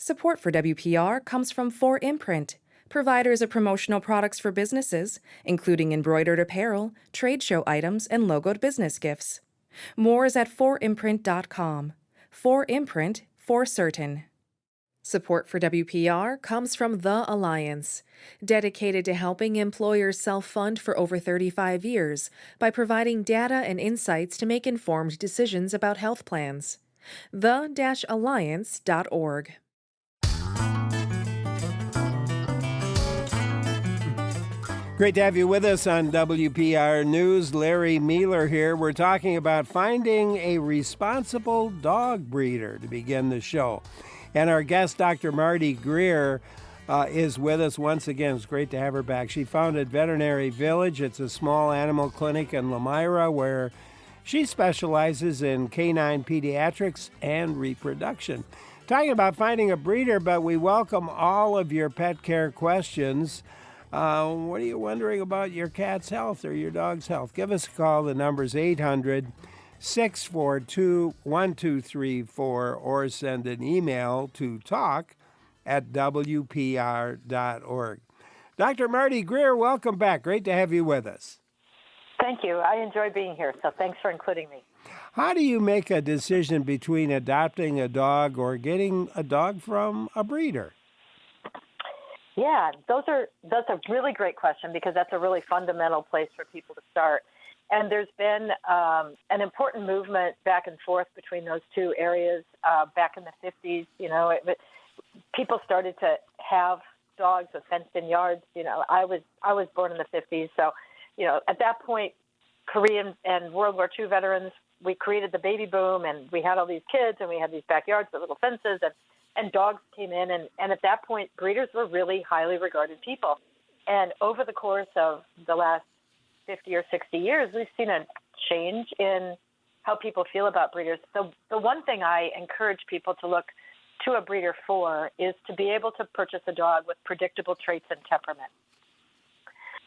Support for WPR comes from 4imprint, providers of promotional products for businesses, including embroidered apparel, trade show items, and logoed business gifts. More is at 4imprint.com. 4imprint, for certain. Support for WPR comes from The Alliance, dedicated to helping employers self-fund for over 35 years by providing data and insights to make informed decisions about health plans. The-alliance.org. Great to have you with us on WPR News. Larry Mealer here. We're talking about finding a responsible dog breeder to begin the show. And our guest, Dr. Marty Greer, is with us once again. It's great to have her back. She founded Veterinary Village. It's a small animal clinic in Lamira where she specializes in canine pediatrics and reproduction. Talking about finding a breeder, but we welcome all of your pet care questions. What are you wondering about your cat's health or your dog's health? Give us a call. The number's 800-642-1234 or send an email to talk@wpr.org. Dr. Marty Greer, welcome back. Great to have you with us. Thank you. I enjoy being here, so thanks for including me. How do you make a decision between adopting a dog or getting a dog from a breeder? Yeah, that's a really great question because that's a really fundamental place for people to start. And there's been an important movement back and forth between those two areas back in the 50s. People started to have dogs with fenced-in yards. I was born in the 50s, so at that point, Korean and World War II veterans, we created the baby boom, and we had all these kids, and we had these backyards with little fences, and dogs came in, and at that point, breeders were really highly regarded people. And over the course of the last 50 or 60 years, we've seen a change in how people feel about breeders. So the one thing I encourage people to look to a breeder for is to be able to purchase a dog with predictable traits and temperament.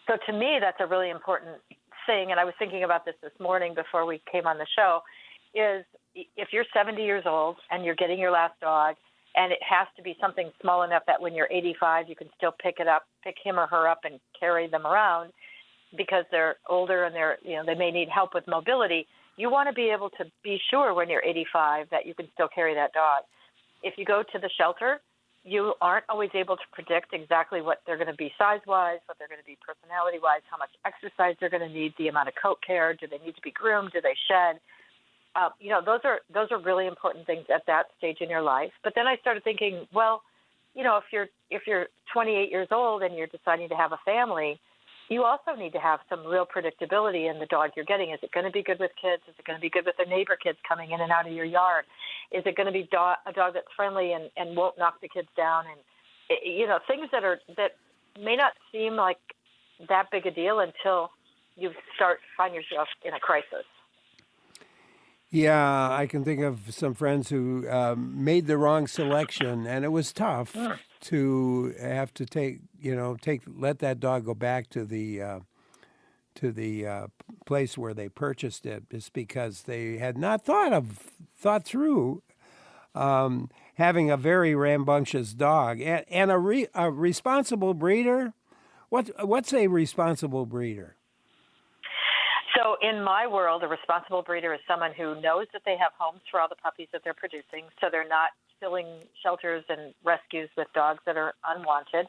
So to me, that's a really important thing, and I was thinking about this morning before we came on the show, is if you're 70 years old and you're getting your last dog, and it has to be something small enough that when you're 85, you can still pick him or her up and carry them around because they're older and they may need help with mobility. You want to be able to be sure when you're 85 that you can still carry that dog. If you go to the shelter, you aren't always able to predict exactly what they're going to be size-wise, what they're going to be personality-wise, how much exercise they're going to need, the amount of coat care, do they need to be groomed, do they shed? Those are really important things at that stage in your life. But then I started thinking, well, if you're 28 years old and you're deciding to have a family, you also need to have some real predictability in the dog you're getting. Is it going to be good with kids? Is it going to be good with the neighbor kids coming in and out of your yard? Is it going to be a dog that's friendly and won't knock the kids down? And things that may not seem like that big a deal until you find yourself in a crisis. Yeah, I can think of some friends who made the wrong selection, and it was tough to have to let that dog go back to the place where they purchased it, just because they had not thought through having a very rambunctious dog and a responsible breeder. What's a responsible breeder? So in my world, a responsible breeder is someone who knows that they have homes for all the puppies that they're producing, so they're not filling shelters and rescues with dogs that are unwanted.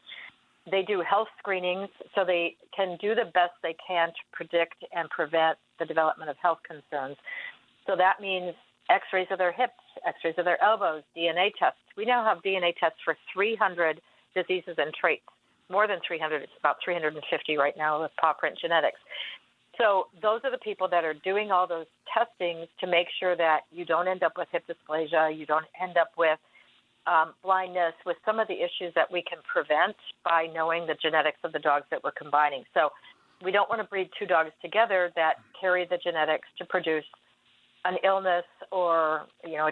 They do health screenings, so they can do the best they can to predict and prevent the development of health concerns. So that means x-rays of their hips, x-rays of their elbows, DNA tests. We now have DNA tests for 300 diseases and traits, more than 300. It's about 350 right now with paw print genetics. So those are the people that are doing all those testings to make sure that you don't end up with hip dysplasia, you don't end up with blindness, with some of the issues that we can prevent by knowing the genetics of the dogs that we're combining. So we don't want to breed two dogs together that carry the genetics to produce an illness or, a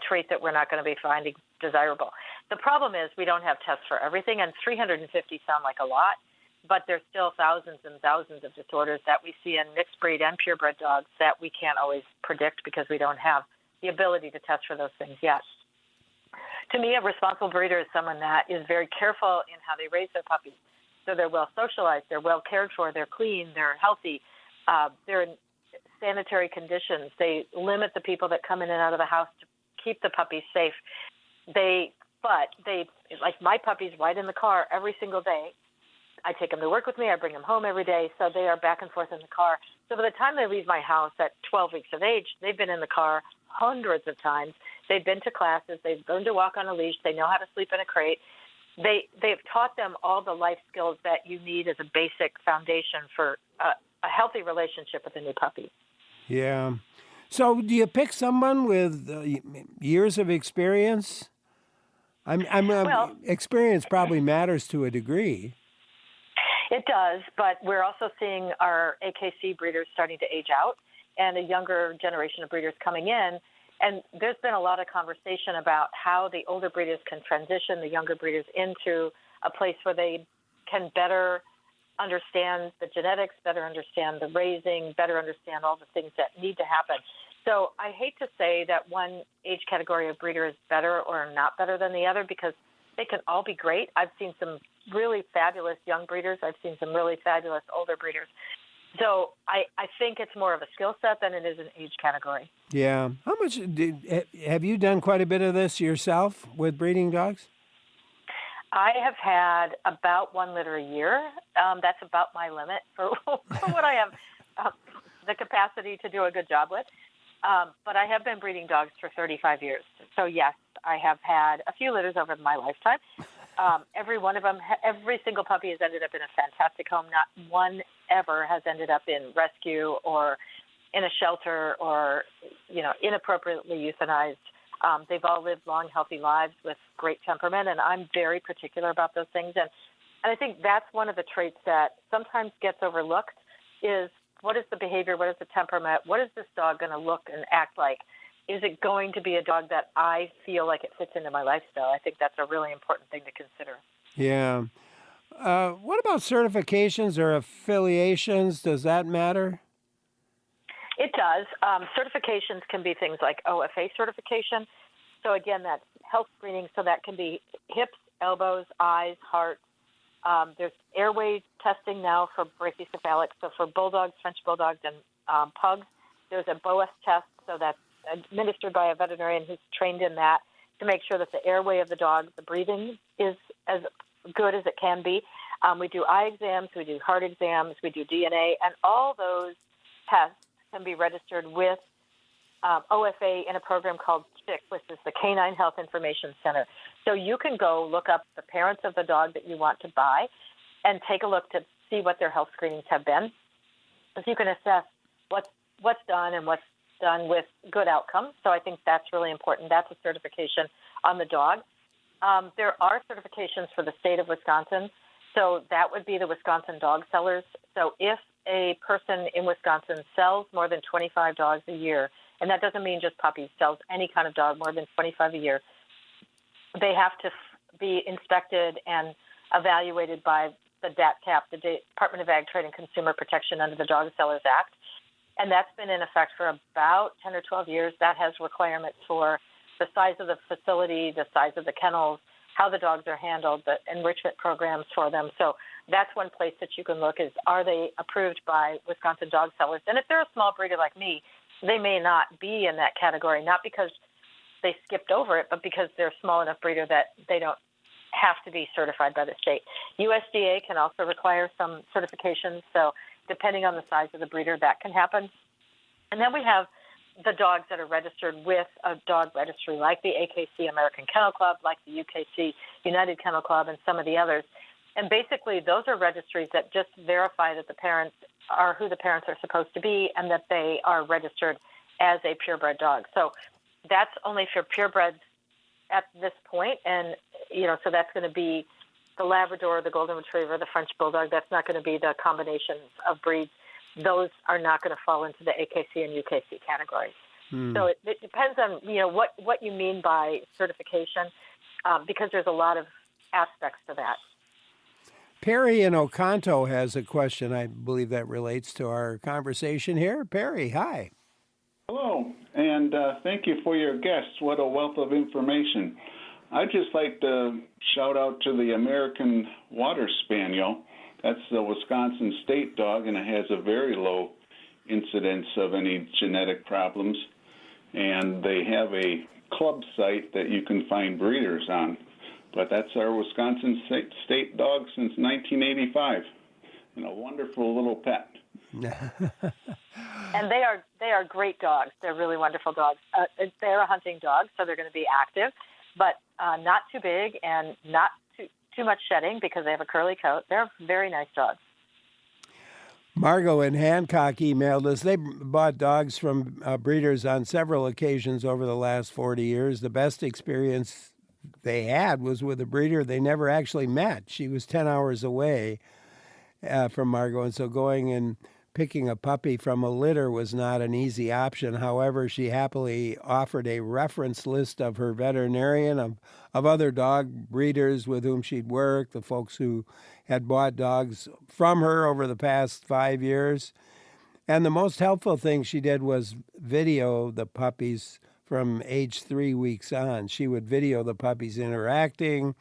trait that we're not going to be finding desirable. The problem is we don't have tests for everything, and 350 sound like a lot, but there's still thousands and thousands of disorders that we see in mixed breed and purebred dogs that we can't always predict because we don't have the ability to test for those things yet. To me, a responsible breeder is someone that is very careful in how they raise their puppies. So they're well socialized, they're well cared for, they're clean, they're healthy, they're in sanitary conditions. They limit the people that come in and out of the house to keep the puppies safe. But like my puppies ride in the car every single day. I take them to work with me. I bring them home every day. So they are back and forth in the car. So by the time they leave my house at 12 weeks of age, they've been in the car hundreds of times. They've been to classes. They've learned to walk on a leash. They know how to sleep in a crate. They've taught them all the life skills that you need as a basic foundation for a healthy relationship with a new puppy. Yeah. So do you pick someone with years of experience? Well, experience probably matters to a degree. It does, but we're also seeing our AKC breeders starting to age out and a younger generation of breeders coming in. And there's been a lot of conversation about how the older breeders can transition the younger breeders into a place where they can better understand the genetics, better understand the raising, better understand all the things that need to happen. So I hate to say that one age category of breeder is better or not better than the other because they can all be great. I've seen some really fabulous young breeders. I've seen some really fabulous older breeders. So I think it's more of a skill set than it is an age category. Yeah. How much have you done quite a bit of this yourself with breeding dogs? I have had about 1 litter a year. That's about my limit for what I have the capacity to do a good job with. But I have been breeding dogs for 35 years. So, yes, I have had a few litters over my lifetime. Every one of them, every single puppy has ended up in a fantastic home. Not one ever has ended up in rescue or in a shelter or, inappropriately euthanized. They've all lived long, healthy lives with great temperament, and I'm very particular about those things. And I think that's one of the traits that sometimes gets overlooked is what is the behavior, what is the temperament, what is this dog going to look and act like? Is it going to be a dog that I feel like it fits into my lifestyle? I think that's a really important thing to consider. Yeah. What about certifications or affiliations? Does that matter? It does. Certifications can be things like OFA certification. So again, that's health screening. So that can be hips, elbows, eyes, heart. There's airway testing now for brachycephalic. So for bulldogs, French bulldogs, and pugs, there's a BOAS test. So that's administered by a veterinarian who's trained in that to make sure that the airway of the dog, the breathing, is as good as it can be. We do eye exams, we do heart exams, we do DNA, and all those tests can be registered with OFA in a program called CHIC, which is the Canine Health Information Center. So you can go look up the parents of the dog that you want to buy and take a look to see what their health screenings have been. So you can assess what's done and what's done with good outcomes. So I think that's really important. That's a certification on the dog. There are certifications for the state of Wisconsin. So that would be the Wisconsin Dog Sellers. So if a person in Wisconsin sells more than 25 dogs a year, and that doesn't mean just puppies, sells any kind of dog more than 25 a year, they have to be inspected and evaluated by the DATCP, the Department of Ag Trade and Consumer Protection under the Dog Sellers Act. And that's been in effect for about 10 or 12 years. That has requirements for the size of the facility, the size of the kennels, how the dogs are handled, the enrichment programs for them. So that's one place that you can look is, are they approved by Wisconsin Dog Sellers? And if they're a small breeder like me, they may not be in that category, not because they skipped over it, but because they're a small enough breeder that they don't have to be certified by the state. USDA can also require some certifications. So depending on the size of the breeder, that can happen. And then we have the dogs that are registered with a dog registry like the AKC American Kennel Club, like the UKC United Kennel Club, and some of the others. And basically, those are registries that just verify that the parents are who the parents are supposed to be and that they are registered as a purebred dog. So that's only for purebreds at this point. And, so that's going to be the Labrador, the Golden Retriever, the French Bulldog. That's not going to be the combinations of breeds. Those are not going to fall into the AKC and UKC categories. So it depends on, what you mean by certification, because there's a lot of aspects to that. Perry in Oconto has a question. I believe that relates to our conversation here. Perry, hi. Hello, and thank you for your guests. What a wealth of information. I'd just like to shout out to the American Water Spaniel. That's the Wisconsin state dog, and it has a very low incidence of any genetic problems. And they have a club site that you can find breeders on. But that's our Wisconsin state dog since 1985, and a wonderful little pet. And they are great dogs. They're really wonderful dogs. They're a hunting dog, so they're going to be active, but not too big and not too much shedding because they have a curly coat. They're very nice dogs. Margot in Hancock emailed us. They bought dogs from breeders on several occasions over the last 40 years. The best experience they had was with a breeder they never actually met. She was 10 hours away from Margot, and so going and picking a puppy from a litter was not an easy option. However, she happily offered a reference list of her veterinarian, of other dog breeders with whom she'd worked, the folks who had bought dogs from her over the past 5 years. And the most helpful thing she did was video the puppies from age 3 weeks on. She would video the puppies interacting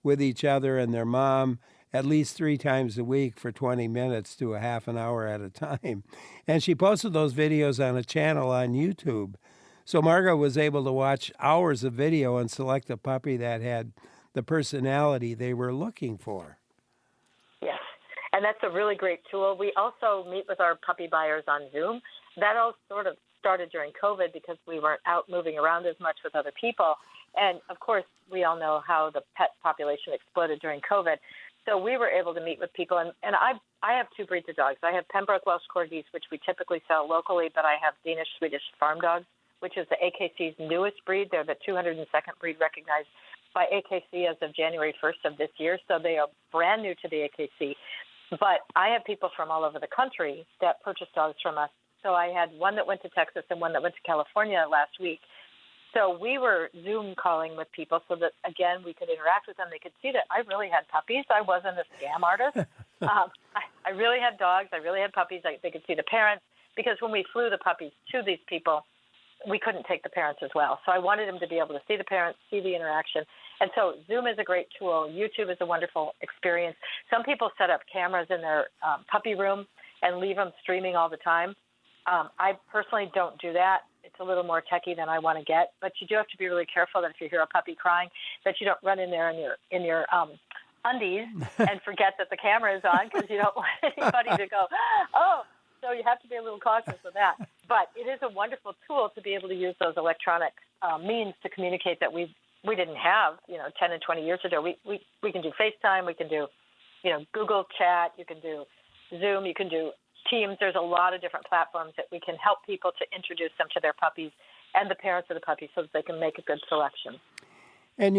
with each other and their mom at least 3 times a week for 20 minutes to a half an hour at a time. And she posted those videos on a channel on YouTube. So Margot was able to watch hours of video and select a puppy that had the personality they were looking for. Yes, and that's a really great tool. We also meet with our puppy buyers on Zoom. That all sort of started during COVID because we weren't out moving around as much with other people. And, of course, we all know how the pet population exploded during COVID. So we were able to meet with people. And I have 2 breeds of dogs. I have Pembroke Welsh Corgis, which we typically sell locally, but I have Danish Swedish farm dogs, which is the AKC's newest breed. They're the 202nd breed recognized by AKC as of January 1st of this year. So they are brand new to the AKC. But I have people from all over the country that purchase dogs from us. So I had one that went to Texas and one that went to California last week. So we were Zoom calling with people so that, again, we could interact with them. They could see that I really had puppies. I wasn't a scam artist. I really had dogs. I really had puppies. They could see the parents because when we flew the puppies to these people, we couldn't take the parents as well. So I wanted them to be able to see the parents, see the interaction. And so Zoom is a great tool. YouTube is a wonderful experience. Some people set up cameras in their puppy room and leave them streaming all the time. I personally don't do that. It's a little more techie than I want to get, but you do have to be really careful that if you hear a puppy crying, that you don't run in there in your undies and forget that the camera is on because you don't want anybody to go, oh. So you have to be a little cautious with that. But it is a wonderful tool to be able to use those electronic means to communicate that we didn't have, 10 and 20 years ago. We can do FaceTime, we can do, Google Chat, you can do Zoom, you can do Teams. There's a lot of different platforms that we can help people to introduce them to their puppies and the parents of the puppies so that they can make a good selection. And,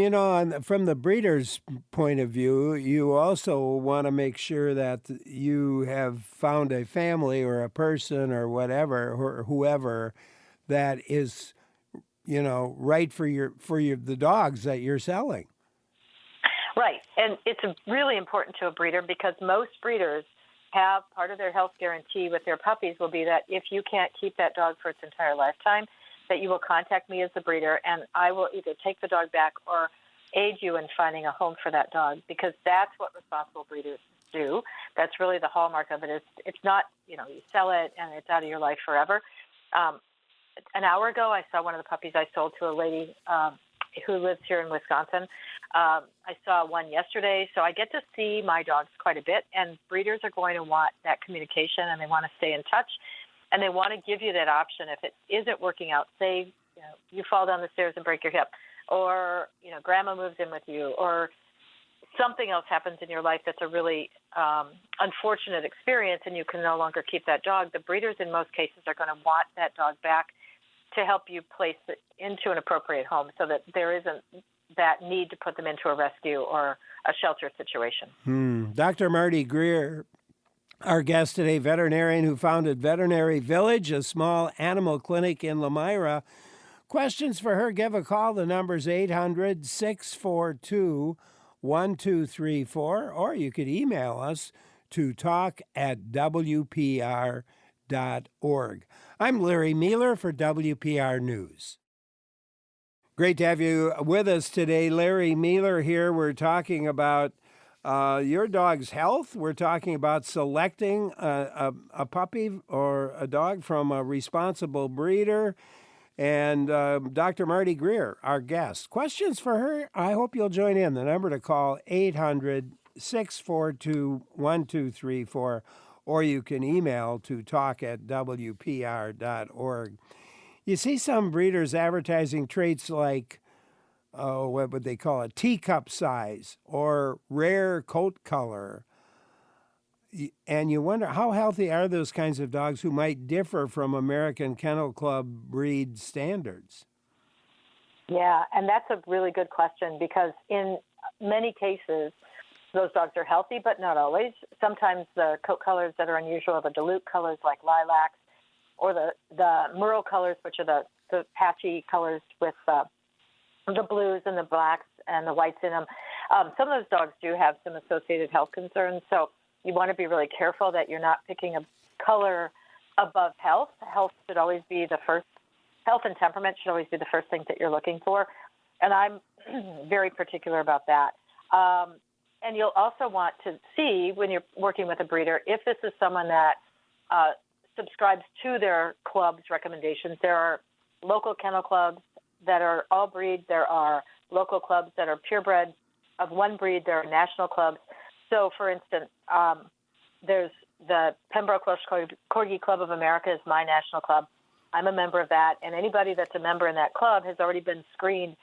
from the breeder's point of view, you also want to make sure that you have found a family or a person or whatever, or whoever, that is, right for the dogs that you're selling. Right. And it's really important to a breeder because most breeders have part of their health guarantee with their puppies will be that if you can't keep that dog for its entire lifetime, that you will contact me as the breeder and I will either take the dog back or aid you in finding a home for that dog because that's what responsible breeders do. That's really the hallmark of it. It's not, you sell it and it's out of your life forever. An hour ago, I saw one of the puppies I sold to a lady who lives here in Wisconsin. I saw one yesterday, so I get to see my dogs quite a bit, and breeders are going to want that communication, and they want to stay in touch, and they want to give you that option if it isn't working out. Say, you fall down the stairs and break your hip, or, grandma moves in with you, or something else happens in your life that's a really unfortunate experience, and you can no longer keep that dog. The breeders, in most cases, are going to want that dog back to help you place it into an appropriate home so that there isn't that need to put them into a rescue or a shelter situation. Dr. Marty Greer, our guest today, veterinarian who founded Veterinary Village, a small animal clinic in Lamira. Questions for her, give a call. The number's 800-642-1234, or you could email us to talk@wpr.org. I'm Larry Mealer for WPR News. Great to have you with us today. Larry Mealer here. We're talking about your dog's health. We're talking about selecting a puppy or a dog from a responsible breeder. And Dr. Marty Greer, our guest. Questions for her? I hope you'll join in. The number to call, 800-642-1234, or you can email to talk@wpr.org. You see some breeders advertising traits like, what would they call it, teacup size or rare coat color. And you wonder, how healthy are those kinds of dogs who might differ from American Kennel Club breed standards? Yeah, and that's a really good question because in many cases, those dogs are healthy, but not always. Sometimes the coat colors that are unusual are the dilute colors like lilacs, or the merle colors, which are the patchy colors with the blues and the blacks and the whites in them. Some of those dogs do have some associated health concerns, so you want to be really careful that you're not picking a color above health. Health should always be the first. Health and temperament should always be the first things that you're looking for, and I'm very particular about that. And you'll also want to see when you're working with a breeder if this is someone that subscribes to their club's recommendations. There are local kennel clubs that are all breed. There are local clubs that are purebred of one breed. There are national clubs. So, for instance, there's the Pembroke Welsh Corgi Club of America is my national club. I'm a member of that, and anybody that's a member in that club has already been screened,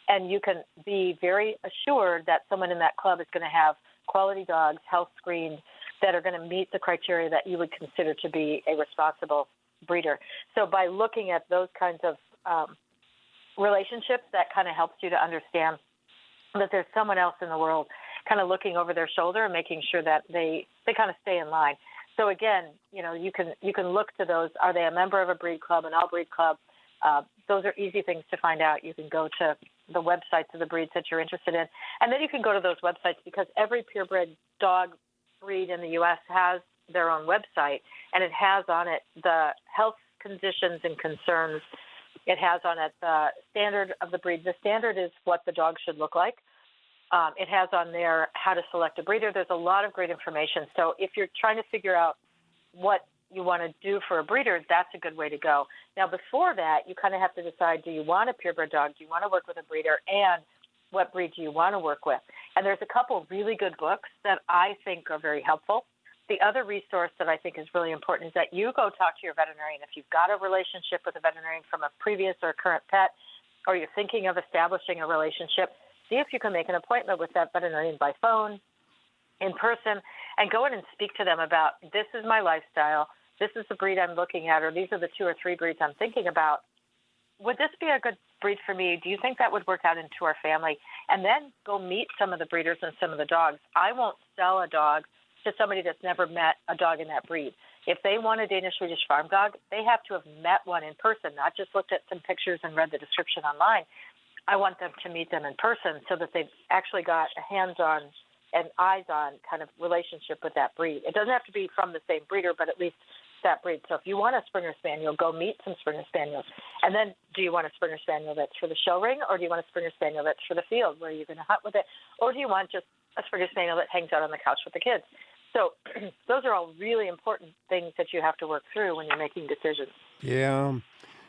and you can be very assured that someone in that club is going to have quality dogs, health screened, that are going to meet the criteria that you would consider to be a responsible breeder. So by looking at those kinds of relationships, that kind of helps you to understand that there's someone else in the world kind of looking over their shoulder and making sure that they kind of stay in line. So again, you can look to those. Are they a member of a breed club, an all-breed club? Those are easy things to find out. You can go to the websites of the breeds that you're interested in, and then you can go to those websites because every purebred dog breed in the U.S. has their own website, and it has on it the health conditions and concerns. It has on it the standard of the breed. The standard is what the dog should look like. It has on there how to select a breeder. There's a lot of great information. So if you're trying to figure out what you want to do for a breeder, that's a good way to go. Now, before that, you kind of have to decide, do you want a purebred dog? Do you want to work with a breeder? And what breed do you want to work with? And there's a couple really good books that I think are very helpful. The other resource that I think is really important is that you go talk to your veterinarian. If you've got a relationship with a veterinarian from a previous or current pet, or you're thinking of establishing a relationship, see if you can make an appointment with that veterinarian by phone, in person, and go in and speak to them about, this is my lifestyle, this is the breed I'm looking at, or these are the 2 or 3 breeds I'm thinking about. Would this be a good breed for me? Do you think that would work out into our family? And then go meet some of the breeders and some of the dogs. I won't sell a dog to somebody that's never met a dog in that breed. If they want a Danish Swedish farm dog, they have to have met one in person, not just looked at some pictures and read the description online. I want them to meet them in person so that they've actually got a hands-on and eyes-on kind of relationship with that breed. It doesn't have to be from the same breeder, but at least that breed. So if you want a Springer Spaniel, go meet some Springer Spaniels. And then do you want a Springer Spaniel that's for the show ring, or do you want a Springer Spaniel that's for the field where you're going to hunt with it? Or do you want just a Springer Spaniel that hangs out on the couch with the kids? So those are all really important things that you have to work through when you're making decisions. Yeah.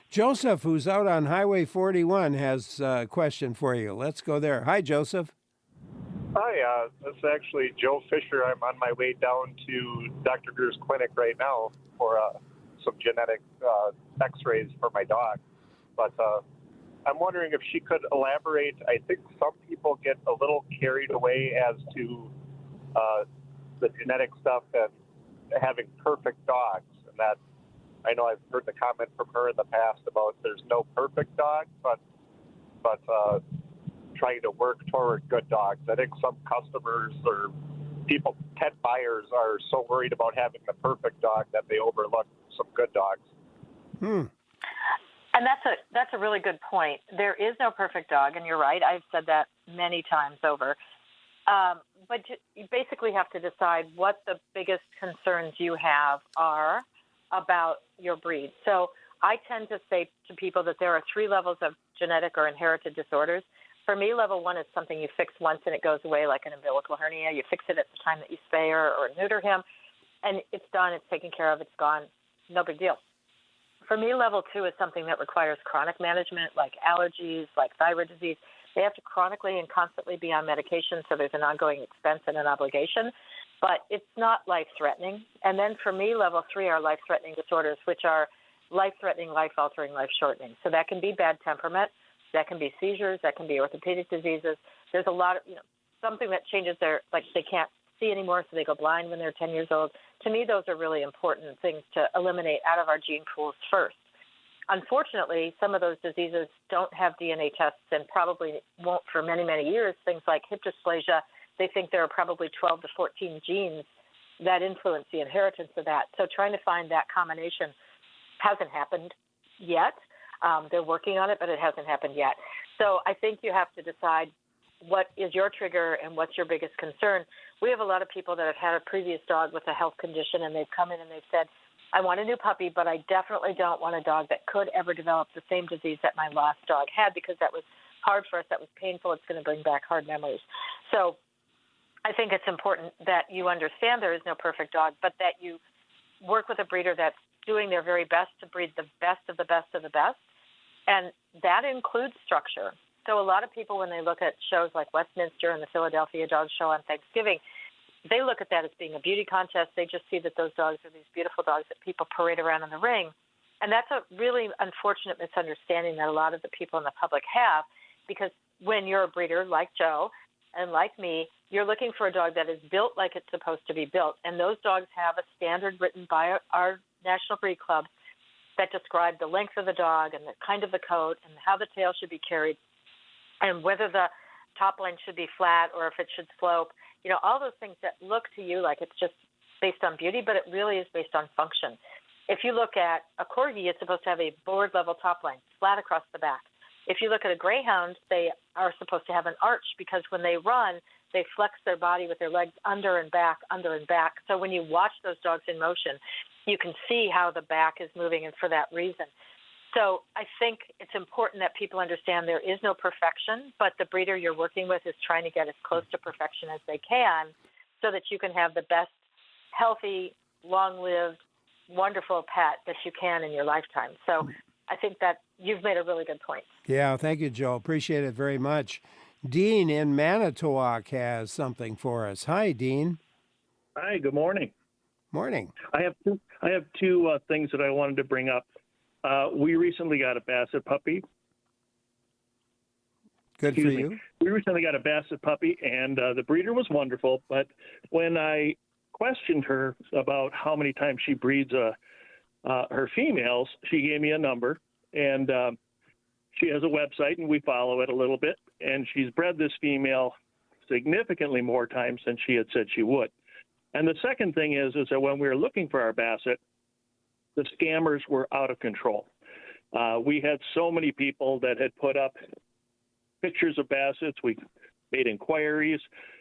Joseph, who's out on Highway 41, has a question for you. Let's go there. Hi, Joseph. Hi, this is actually Joe Fisher. I'm on my way down to Dr. Greer's clinic right now for some genetic x-rays for my dog. But I'm wondering if she could elaborate. I think some people get a little carried away as to the genetic stuff and having perfect dogs. And that, I know I've heard the comment from her in the past about there's no perfect dog, but trying to work toward good dogs. I think some customers or people, pet buyers, are so worried about having the perfect dog that they overlook some good dogs. And that's a really good point. There is no perfect dog, and you're right. I've said that many times over. But you basically have to decide what the biggest concerns you have are about your breed. So I tend to say to people that there are 3 levels of genetic or inherited disorders. For me, level 1 is something you fix once and it goes away, like an umbilical hernia. You fix it at the time that you spay or neuter him, and it's done, it's taken care of, it's gone, no big deal. For me, level 2 is something that requires chronic management, like allergies, like thyroid disease. They have to chronically and constantly be on medication, so there's an ongoing expense and an obligation, but it's not life-threatening. And then for me, level 3 are life-threatening disorders, which are life-threatening, life-altering, life-shortening. So that can be bad temperament, that can be seizures, that can be orthopedic diseases. There's a lot of, something that changes like they can't see anymore, so they go blind when they're 10 years old. To me, those are really important things to eliminate out of our gene pools first. Unfortunately, some of those diseases don't have DNA tests and probably won't for many, many years. Things like hip dysplasia, they think there are probably 12 to 14 genes that influence the inheritance of that. So trying to find that combination hasn't happened yet. They're working on it, but it hasn't happened yet. So I think you have to decide what is your trigger and what's your biggest concern. We have a lot of people that have had a previous dog with a health condition, and they've come in and they've said, I want a new puppy, but I definitely don't want a dog that could ever develop the same disease that my last dog had, because that was hard for us, that was painful, it's going to bring back hard memories. So I think it's important that you understand there is no perfect dog, but that you work with a breeder that's doing their very best to breed the best of the best of the best, and that includes structure. So a lot of people, when they look at shows like Westminster and the Philadelphia Dog Show on Thanksgiving, they look at that as being a beauty contest. They just see that those dogs are these beautiful dogs that people parade around in the ring. And that's a really unfortunate misunderstanding that a lot of the people in the public have, because when you're a breeder like Joe and like me, you're looking for a dog that is built like it's supposed to be built. And those dogs have a standard written by our National Breed Club that describe the length of the dog and the kind of the coat and how the tail should be carried and whether the top line should be flat or if it should slope. All those things that look to you like it's just based on beauty, but it really is based on function. If you look at a Corgi, it's supposed to have a board-level top line, flat across the back. If you look at a Greyhound, they are supposed to have an arch because when they run, they flex their body with their legs under and back, under and back. So when you watch those dogs in motion, you can see how the back is moving, and for that reason. So I think it's important that people understand there is no perfection, but the breeder you're working with is trying to get as close to perfection as they can so that you can have the best, healthy, long-lived, wonderful pet that you can in your lifetime. So I think that you've made a really good point. Yeah, thank you, Joe. Appreciate it very much. Dean in Manitowoc has something for us. Hi, Dean. Hi, good morning. Morning. I have two things that I wanted to bring up. We recently got a Basset puppy. Good for you. We recently got a Basset puppy, and the breeder was wonderful. But when I questioned her about how many times she breeds her females, she gave me a number, and she has a website, and we follow it a little bit. And she's bred this female significantly more times than she had said she would. And the second thing is that when we were looking for our Basset, the scammers were out of control. We had so many people that had put up pictures of Bassets. We made inquiries.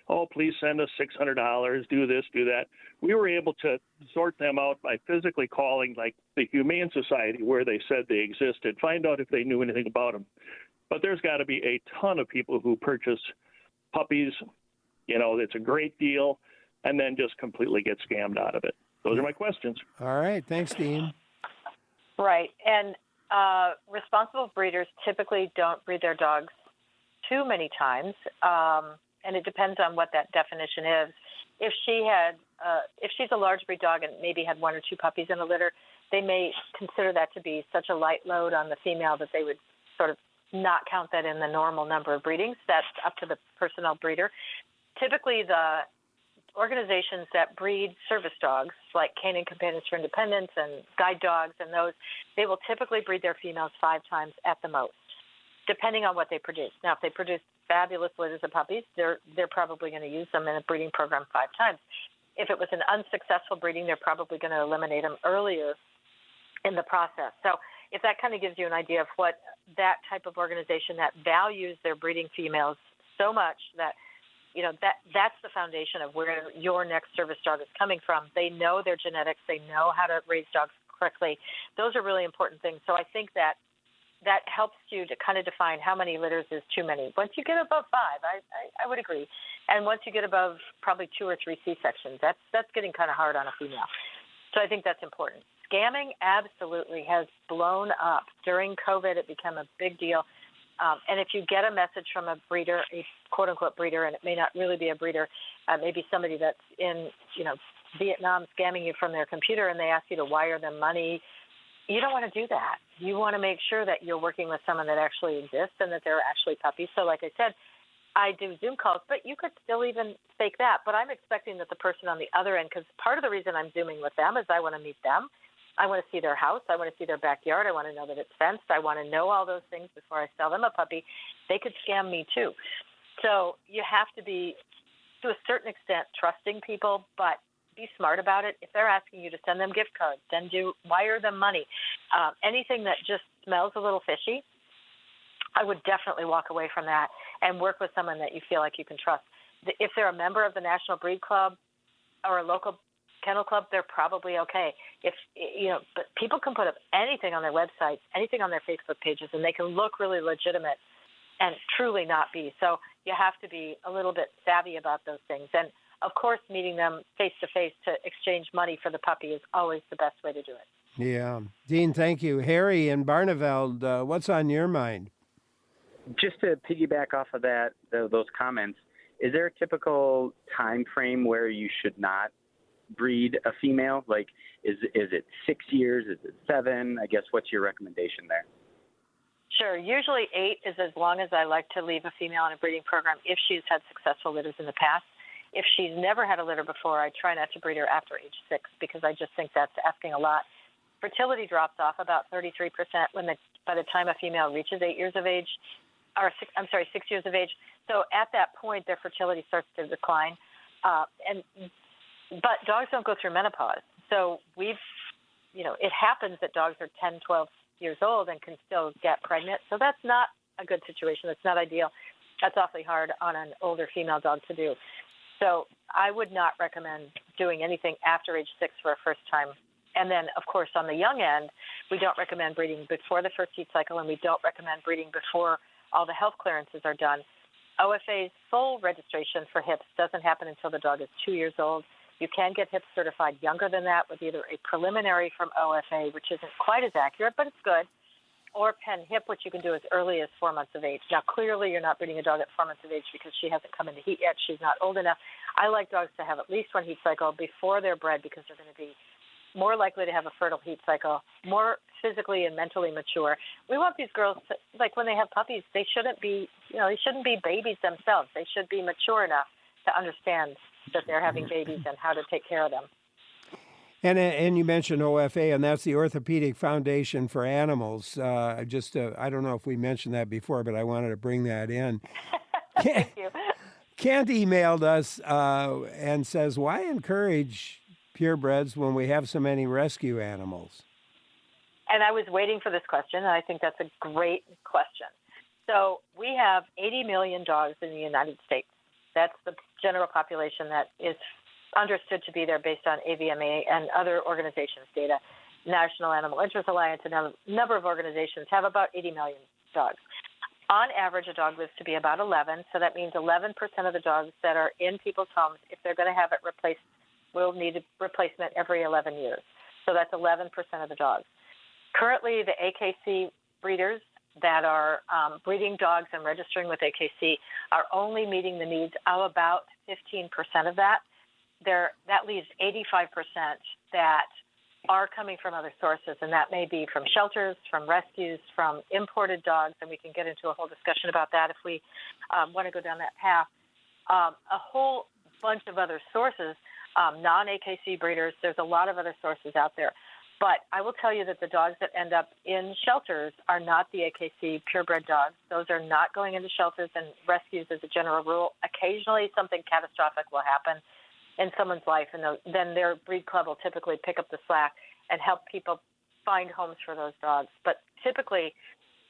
Oh, please send us $600, do this, do that. We were able to sort them out by physically calling like the Humane Society where they said they existed, find out if they knew anything about them. But there's got to be a ton of people who purchase puppies, it's a great deal, and then just completely get scammed out of it. Those are my questions. All right. Thanks, Dean. Right. And responsible breeders typically don't breed their dogs too many times, and it depends on what that definition is. If she's a large breed dog and maybe had one or two puppies in a litter, they may consider that to be such a light load on the female that they would sort of not count that in the normal number of breedings. That's up to the personnel breeder. Typically, the organizations that breed service dogs, like Canine Companions for Independence and guide dogs and those, they will typically breed their females 5 times at the most, depending on what they produce. Now, if they produce fabulous litters of puppies, they're probably going to use them in a breeding program 5 times. If it was an unsuccessful breeding, they're probably going to eliminate them earlier in the process. So if that kind of gives you an idea of what that type of organization that values their breeding females so much that that's the foundation of where your next service dog is coming from. They know their genetics. They know how to raise dogs correctly. Those are really important things. So I think that that helps you to kind of define how many litters is too many. Once you get above 5, I would agree. And once you get above probably 2 or 3 C-sections, that's getting kind of hard on a female. So I think that's important. Scamming absolutely has blown up. During COVID, it became a big deal. And if you get a message from a breeder, a quote-unquote breeder, and it may not really be a breeder, maybe somebody that's in, Vietnam scamming you from their computer, and they ask you to wire them money, you don't want to do that. You want to make sure that you're working with someone that actually exists and that they're actually puppies. So like I said, I do Zoom calls, but you could still even fake that. But I'm expecting that the person on the other end, because part of the reason I'm Zooming with them is I want to meet them. I want to see their house. I want to see their backyard. I want to know that it's fenced. I want to know all those things before I sell them a puppy. They could scam me too. So you have to be, to a certain extent, trusting people, but be smart about it. If they're asking you to send them gift cards, wire them money. Anything that just smells a little fishy, I would definitely walk away from that and work with someone that you feel like you can trust. If they're a member of the National Breed Club or a local kennel club, they're probably okay. But people can put up anything on their websites, anything on their Facebook pages, and they can look really legitimate and truly not be. So you have to be a little bit savvy about those things. And of course, meeting them face-to-face to exchange money for the puppy is always the best way to do it. Yeah. Dean, thank you. Harry in Barneveld, what's on your mind? Just to piggyback off of that, those comments, is there a typical time frame where you should not breed a female? Like, is it 6 years? Is it 7? I guess, what's your recommendation there? Sure. Usually 8 is as long as I like to leave a female in a breeding program if she's had successful litters in the past. If she's never had a litter before, I try not to breed her after age 6 because I just think that's asking a lot. Fertility drops off about 33% by the time a female reaches 8 years of age, 6 years of age. So at that point, their fertility starts to decline. But dogs don't go through menopause. So it happens that dogs are 10, 12 years old and can still get pregnant. So that's not a good situation. That's not ideal. That's awfully hard on an older female dog to do. So I would not recommend doing anything after age 6 for a first time. And then, of course, on the young end, we don't recommend breeding before the first heat cycle, and we don't recommend breeding before all the health clearances are done. OFA's full registration for HIPS doesn't happen until the dog is 2 years old. You can get HIPS certified younger than that with either a preliminary from OFA, which isn't quite as accurate, but it's good, or pen hip, which you can do as early as 4 months of age. Now, clearly, you're not breeding a dog at 4 months of age because she hasn't come into heat yet. She's not old enough. I like dogs to have at least one heat cycle before they're bred because they're going to be more likely to have a fertile heat cycle, more physically and mentally mature. We want these girls, like when they have puppies, they shouldn't be babies themselves. They should be mature enough to understand that they're having babies and how to take care of them. And you mentioned OFA, and that's the Orthopedic Foundation for Animals. I don't know if we mentioned that before, but I wanted to bring that in. Thank you. Kent emailed us and says, why encourage purebreds when we have so many rescue animals? And I was waiting for this question, and I think that's a great question. So we have 80 million dogs in the United States. That's the general population that is understood to be there based on AVMA and other organizations' data. National Animal Interest Alliance and a number of organizations have about 80 million dogs. On average, a dog lives to be about 11, so that means 11% of the dogs that are in people's homes, if they're going to have it replaced, will need a replacement every 11 years. So that's 11% of the dogs. Currently, the AKC breeders that are breeding dogs and registering with AKC are only meeting the needs of about 15% of that. That leaves 85% that are coming from other sources, and that may be from shelters, from rescues, from imported dogs, and we can get into a whole discussion about that if we want to go down that path. A whole bunch of other sources, non-AKC breeders, there's a lot of other sources out there. But I will tell you that the dogs that end up in shelters are not the AKC purebred dogs. Those are not going into shelters and rescues as a general rule. Occasionally something catastrophic will happen in someone's life, and then their breed club will typically pick up the slack and help people find homes for those dogs. But typically,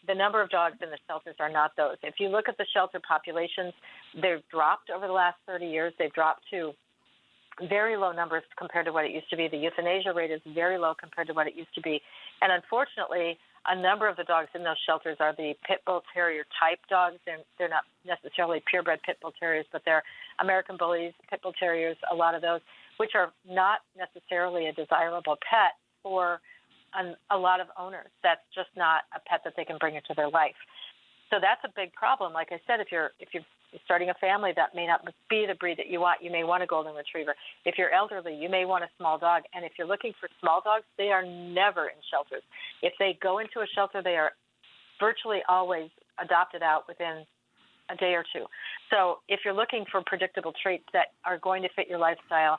the number of dogs in the shelters are not those. If you look at the shelter populations, they've dropped over the last 30 years. They've dropped to very low numbers compared to what it used to be. The euthanasia rate is very low compared to what it used to be. And unfortunately, a number of the dogs in those shelters are the pit bull terrier type dogs. They're not necessarily purebred pit bull terriers, but they're American bullies, pit bull terriers, a lot of those, which are not necessarily a desirable pet for a lot of owners. That's just not a pet that they can bring into their life. So that's a big problem. Like I said, if you're starting a family, that may not be the breed that you want. You may want a golden retriever. If you're elderly, you may want a small dog. And if you're looking for small dogs, they are never in shelters. If they go into a shelter, they are virtually always adopted out within a day or two. So if you're looking for predictable traits that are going to fit your lifestyle,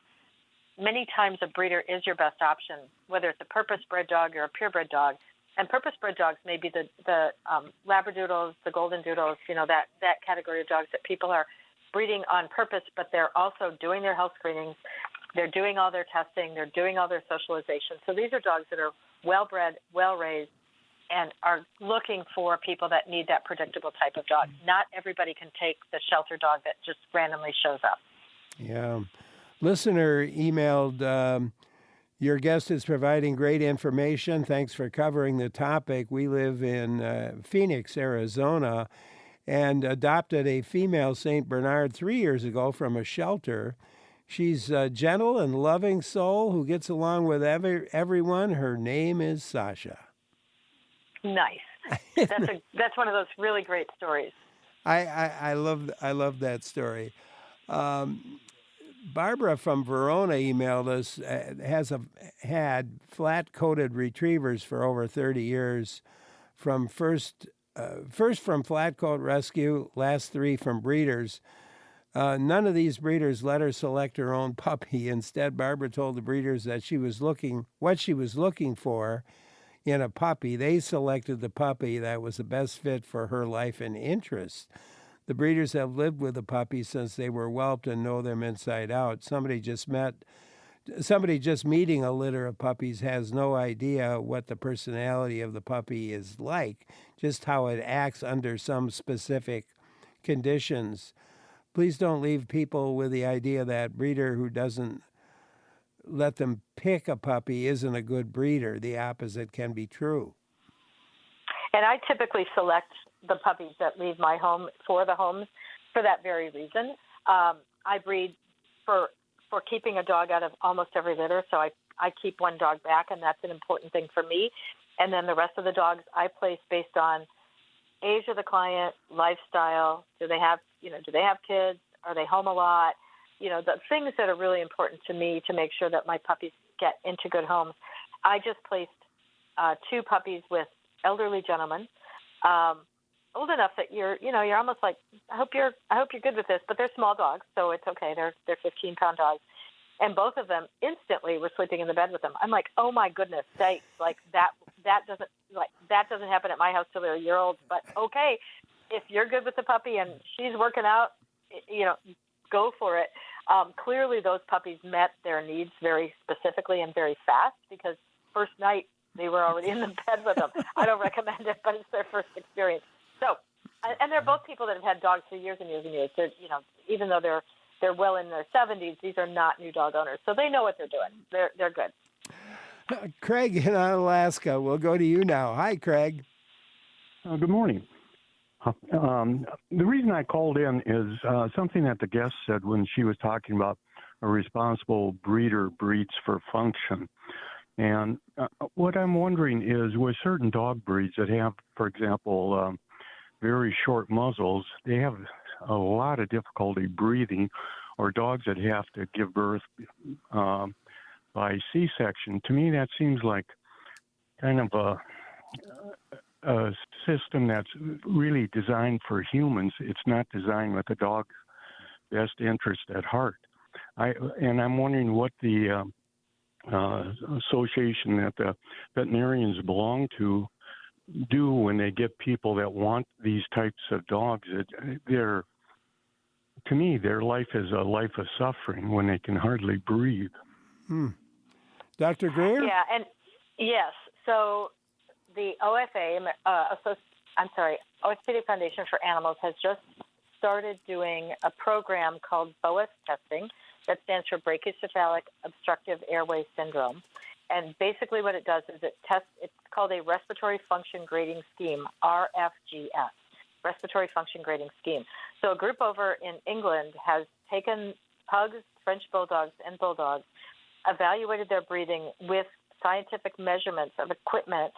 many times a breeder is your best option, whether it's a purpose-bred dog or a purebred dog. And purpose-bred dogs may be the Labradoodles, the Golden Doodles, that category of dogs that people are breeding on purpose, but they're also doing their health screenings. They're doing all their testing. They're doing all their socialization. So these are dogs that are well-bred, well-raised, and are looking for people that need that predictable type of dog. Not everybody can take the shelter dog that just randomly shows up. Yeah. Listener emailed, your guest is providing great information. Thanks for covering the topic. We live in Phoenix, Arizona, and adopted a female St. Bernard 3 years ago from a shelter. She's a gentle and loving soul who gets along with everyone. Her name is Sasha. Nice. That's one of those really great stories. I love that story. Barbara from Verona emailed us, had flat-coated retrievers for over 30 years, from first from flat coat rescue, last 3 from breeders. None of these breeders let her select her own puppy. Instead, Barbara told the breeders that what she was looking for in a puppy. They selected the puppy that was the best fit for her life and interests. The breeders have lived with the puppies since they were whelped and know them inside out. Somebody just meeting a litter of puppies has no idea what the personality of the puppy is like, just how it acts under some specific conditions. Please don't leave people with the idea that breeder who doesn't let them pick a puppy isn't a good breeder. The opposite can be true. And I typically select the puppies that leave my home for the homes for that very reason. I breed for keeping a dog out of almost every litter, so I keep one dog back, and that's an important thing for me. And then the rest of the dogs I place based on age of the client, lifestyle. Do they have kids? Are they home a lot? The things that are really important to me to make sure that my puppies get into good homes. I just placed 2 puppies with elderly gentlemen, old enough that you're almost like, I hope you're good with this, but they're small dogs, so it's okay. They're 15-pound dogs, and both of them instantly were sleeping in the bed with them. I'm like, oh my goodness sakes, like that doesn't happen at my house till they're a year old. But okay, if you're good with the puppy and she's working out, go for it. Clearly, those puppies met their needs very specifically and very fast, because first night they were already in the bed with them. I don't recommend it, but it's their first experience. So, and they're both people that have had dogs for years and years and years. They're, even though they're well in their 70s, these are not new dog owners, so they know what they're doing. They're good. Craig in Alaska, we'll go to you now. Hi, Craig. Good morning. The reason I called in is something that the guest said when she was talking about a responsible breeder breeds for function. And what I'm wondering is, with certain dog breeds that have, for example, very short muzzles, they have a lot of difficulty breathing, or dogs that have to give birth by C-section. To me, that seems like kind of a system that's really designed for humans. It's not designed with the dog's best interest at heart. I'm wondering what the association that the veterinarians belong to do when they get people that want these types of dogs. To me, their life is a life of suffering when they can hardly breathe. Dr. Greer? Yeah, and yes. So the Orthopedic Foundation for Animals has just started doing a program called BOAS testing, that stands for brachycephalic obstructive airway syndrome. And basically what it does is it's called a respiratory function grading scheme, RFGS, respiratory function grading scheme. So a group over in England has taken pugs, French bulldogs, and bulldogs, evaluated their breathing with scientific measurements of equipment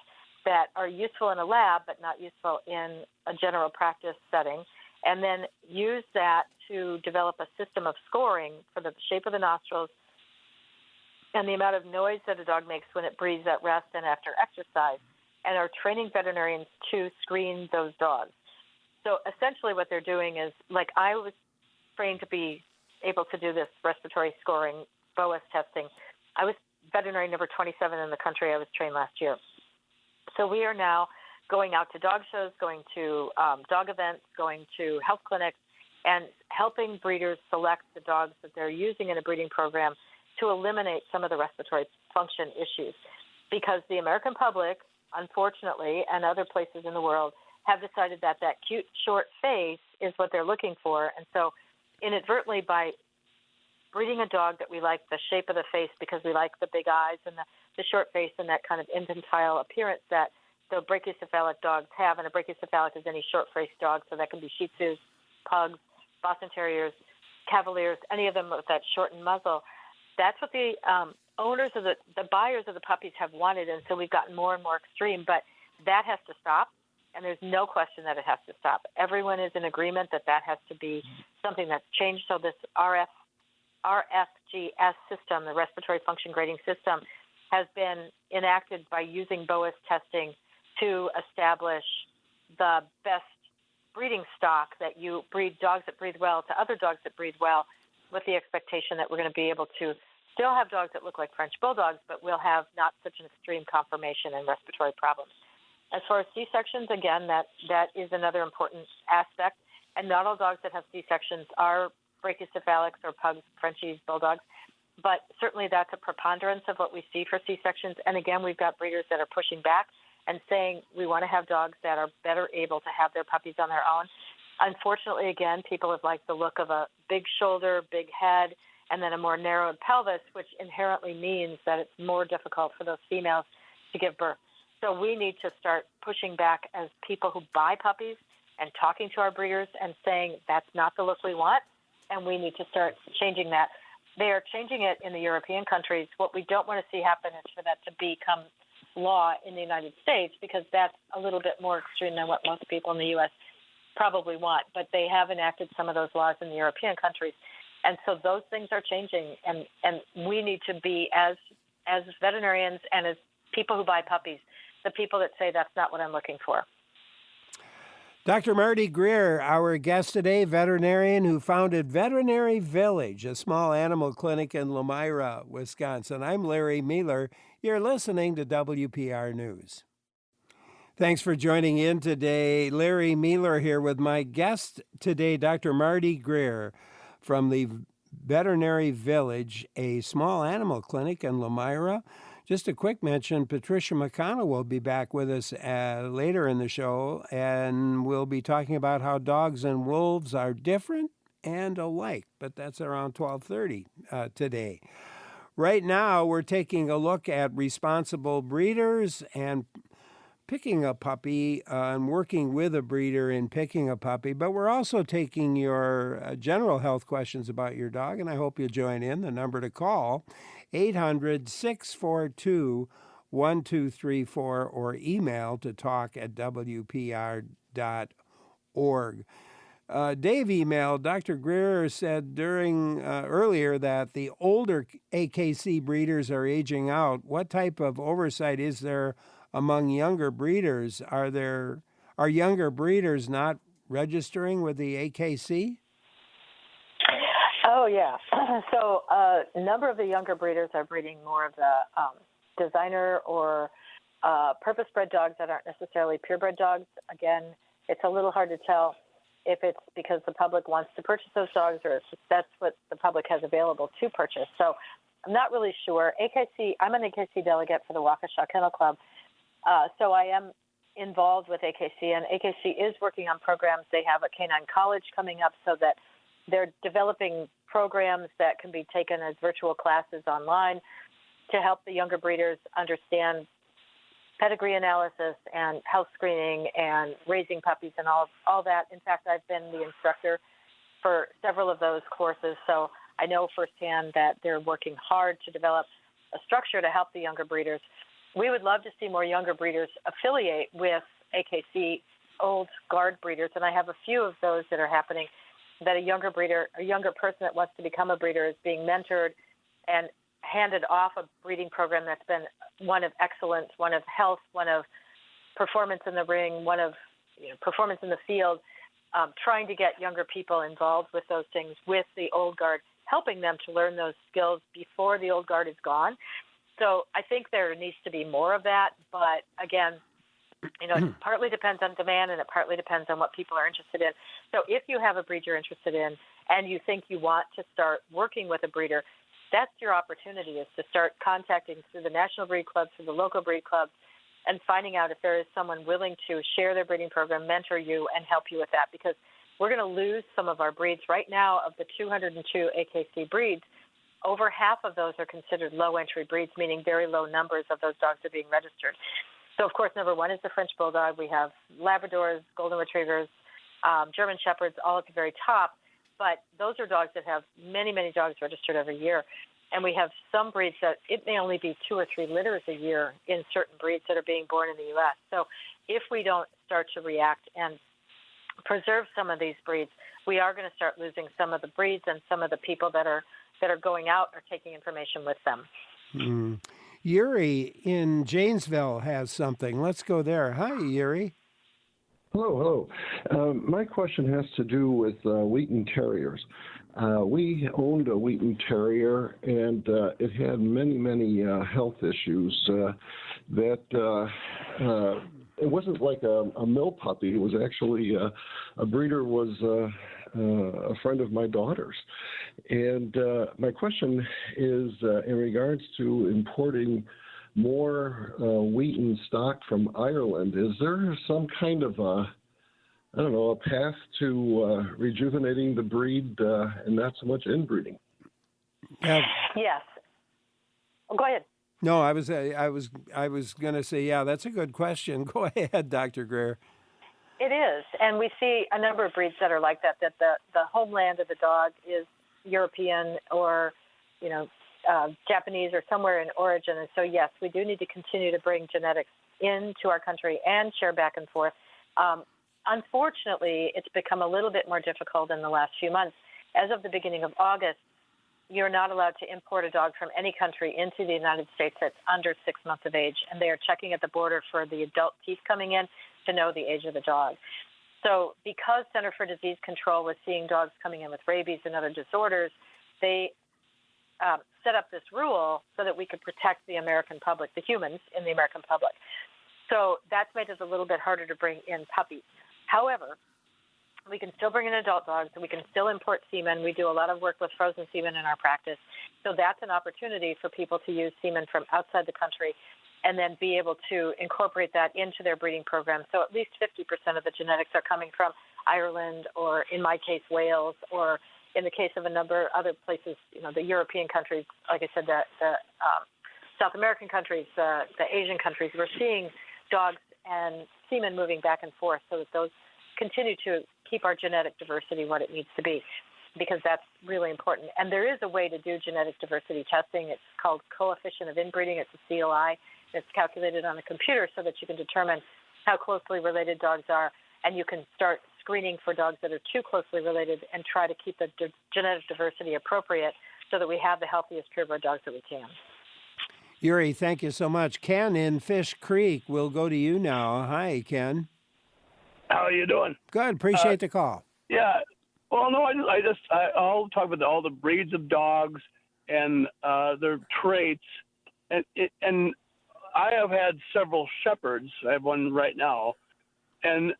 that are useful in a lab but not useful in a general practice setting, and then use that to develop a system of scoring for the shape of the nostrils and the amount of noise that a dog makes when it breathes at rest and after exercise, and are training veterinarians to screen those dogs. So essentially what they're doing is, like I was trained to be able to do this respiratory scoring, BOAS testing. I was veterinary number 27 in the country. I was trained last year. So we are now going out to dog shows, going to dog events, going to health clinics, and helping breeders select the dogs that they're using in a breeding program to eliminate some of the respiratory function issues. Because the American public, unfortunately, and other places in the world have decided that that cute, short face is what they're looking for. And so inadvertently, by breeding a dog that we like the shape of the face because we like the big eyes and the short face and that kind of infantile appearance that the brachycephalic dogs have, and a brachycephalic is any short-faced dog, so that can be Shih Tzus, Pugs, Boston Terriers, Cavaliers, any of them with that shortened muzzle. That's what the owners of the buyers of the puppies have wanted, and so we've gotten more and more extreme. But that has to stop, and there's no question that it has to stop. Everyone is in agreement that that has to be something that's changed. So this RFGS system, the respiratory function grading system, has been enacted by using BOAS testing to establish the best breeding stock, that you breed dogs that breathe well to other dogs that breathe well, with the expectation that we're going to be able to still have dogs that look like French bulldogs, but we'll have not such an extreme conformation and respiratory problems. As far as C-sections, again, that is another important aspect. And not all dogs that have C-sections are brachycephalics or pugs, Frenchies, bulldogs. But certainly that's a preponderance of what we see for C-sections. And again, we've got breeders that are pushing back and saying we want to have dogs that are better able to have their puppies on their own. Unfortunately, again, people have liked the look of a big shoulder, big head, and then a more narrowed pelvis, which inherently means that it's more difficult for those females to give birth. So we need to start pushing back as people who buy puppies and talking to our breeders and saying that's not the look we want, and we need to start changing that. They are changing it in the European countries. What we don't want to see happen is for that to become law in the United States, because that's a little bit more extreme than what most people in the U.S. probably want. But they have enacted some of those laws in the European countries. And so those things are changing, and we need to be, as veterinarians and as people who buy puppies, the people that say that's not what I'm looking for. Dr. Marty Greer, our guest today, veterinarian who founded Veterinary Village, a small animal clinic in Lomira, Wisconsin. I'm Larry Mealer. You're listening to WPR News. Thanks for joining in today. Larry Mealer here with my guest today, Dr. Marty Greer from the Veterinary Village, a small animal clinic in Lomira. Just a quick mention, Patricia McConnell will be back with us later in the show, and we'll be talking about how dogs and wolves are different and alike, but that's around 12:30 today. Right now, we're taking a look at responsible breeders and picking a puppy and working with a breeder in picking a puppy, but we're also taking your general health questions about your dog, and I hope you'll join in. The number to call, 800-642-1234, or email to talk@wpr.org. Dave emailed, Dr. Greer said earlier that the older AKC breeders are aging out. What type of oversight is there among younger breeders? Are younger breeders not registering with the AKC? Oh, yeah. So a number of the younger breeders are breeding more of the designer or purpose-bred dogs that aren't necessarily purebred dogs. Again, it's a little hard to tell if it's because the public wants to purchase those dogs or if that's what the public has available to purchase. So I'm not really sure. I'm an AKC delegate for the Waukesha Kennel Club. So I am involved with AKC, and AKC is working on programs. They have a canine college coming up so that they're developing programs that can be taken as virtual classes online to help the younger breeders understand pedigree analysis and health screening and raising puppies and all that. In fact, I've been the instructor for several of those courses, so I know firsthand that they're working hard to develop a structure to help the younger breeders. We would love to see more younger breeders affiliate with AKC old guard breeders, and I have a few of those that are happening, that a younger person that wants to become a breeder is being mentored and handed off a breeding program that's been one of excellence, one of health, one of performance in the ring, one of performance in the field, trying to get younger people involved with those things with the old guard, helping them to learn those skills before the old guard is gone. So I think there needs to be more of that, but again, it partly depends on demand and it partly depends on what people are interested in. So if you have a breed you're interested in and you think you want to start working with a breeder, that's your opportunity, is to start contacting through the National Breed Club, through the local breed clubs, and finding out if there is someone willing to share their breeding program, mentor you, and help you with that, because we're going to lose some of our breeds. Right now, of the 202 AKC breeds, over half of those are considered low-entry breeds, meaning very low numbers of those dogs are being registered. So, of course, number one is the French Bulldog. We have Labradors, Golden Retrievers, German Shepherds, all at the very top. But those are dogs that have many, many dogs registered every year. And we have some breeds that it may only be 2 or 3 litters a year in certain breeds that are being born in the U.S. So if we don't start to react and preserve some of these breeds, we are going to start losing some of the breeds, and some of the people that are going out are taking information with them. Yuri in Janesville has something. Let's go there. Hi, Yuri. Hello. My question has to do with Wheaton Terriers. We owned a Wheaton Terrier, and it had many health issues that it wasn't like a mill puppy. It was actually a breeder was a friend of my daughter's. And my question is in regards to importing more Wheaton stock from Ireland. Is there some kind of a path to rejuvenating the breed and not so much inbreeding? Yes. Oh, go ahead. No, I was going to say, yeah, that's a good question. Go ahead, Dr. Greer. It is, and we see a number of breeds that are like that. That the homeland of the dog is European or, Japanese or somewhere in origin. And so, yes, we do need to continue to bring genetics into our country and share back and forth. Unfortunately, it's become a little bit more difficult in the last few months. As of the beginning of August, you're not allowed to import a dog from any country into the United States that's under 6 months of age, and they are checking at the border for the adult teeth coming in to know the age of the dog. So because Center for Disease Control was seeing dogs coming in with rabies and other disorders, they set up this rule so that we could protect the American public, the humans in the American public. So that's made it a little bit harder to bring in puppies. However, we can still bring in adult dogs, and we can still import semen. We do a lot of work with frozen semen in our practice. So that's an opportunity for people to use semen from outside the country and then be able to incorporate that into their breeding program. So at least 50% of the genetics are coming from Ireland, or in my case, Wales, or in the case of a number of other places, the European countries, like I said, the South American countries, the Asian countries. We're seeing dogs and semen moving back and forth so that those continue to keep our genetic diversity what it needs to be, because that's really important. And there is a way to do genetic diversity testing. It's called coefficient of inbreeding. It's a COI. It's calculated on a computer so that you can determine how closely related dogs are, and you can start screening for dogs that are too closely related and try to keep the genetic diversity appropriate so that we have the healthiest purebred dogs that we can. Yuri, thank you so much. Ken in Fish Creek, we'll go to you now. Hi, Ken. How are you doing? Good. Appreciate the call. Yeah. Well, no, I'll talk about all the breeds of dogs and their traits. And I have had several shepherds. I have one right now. And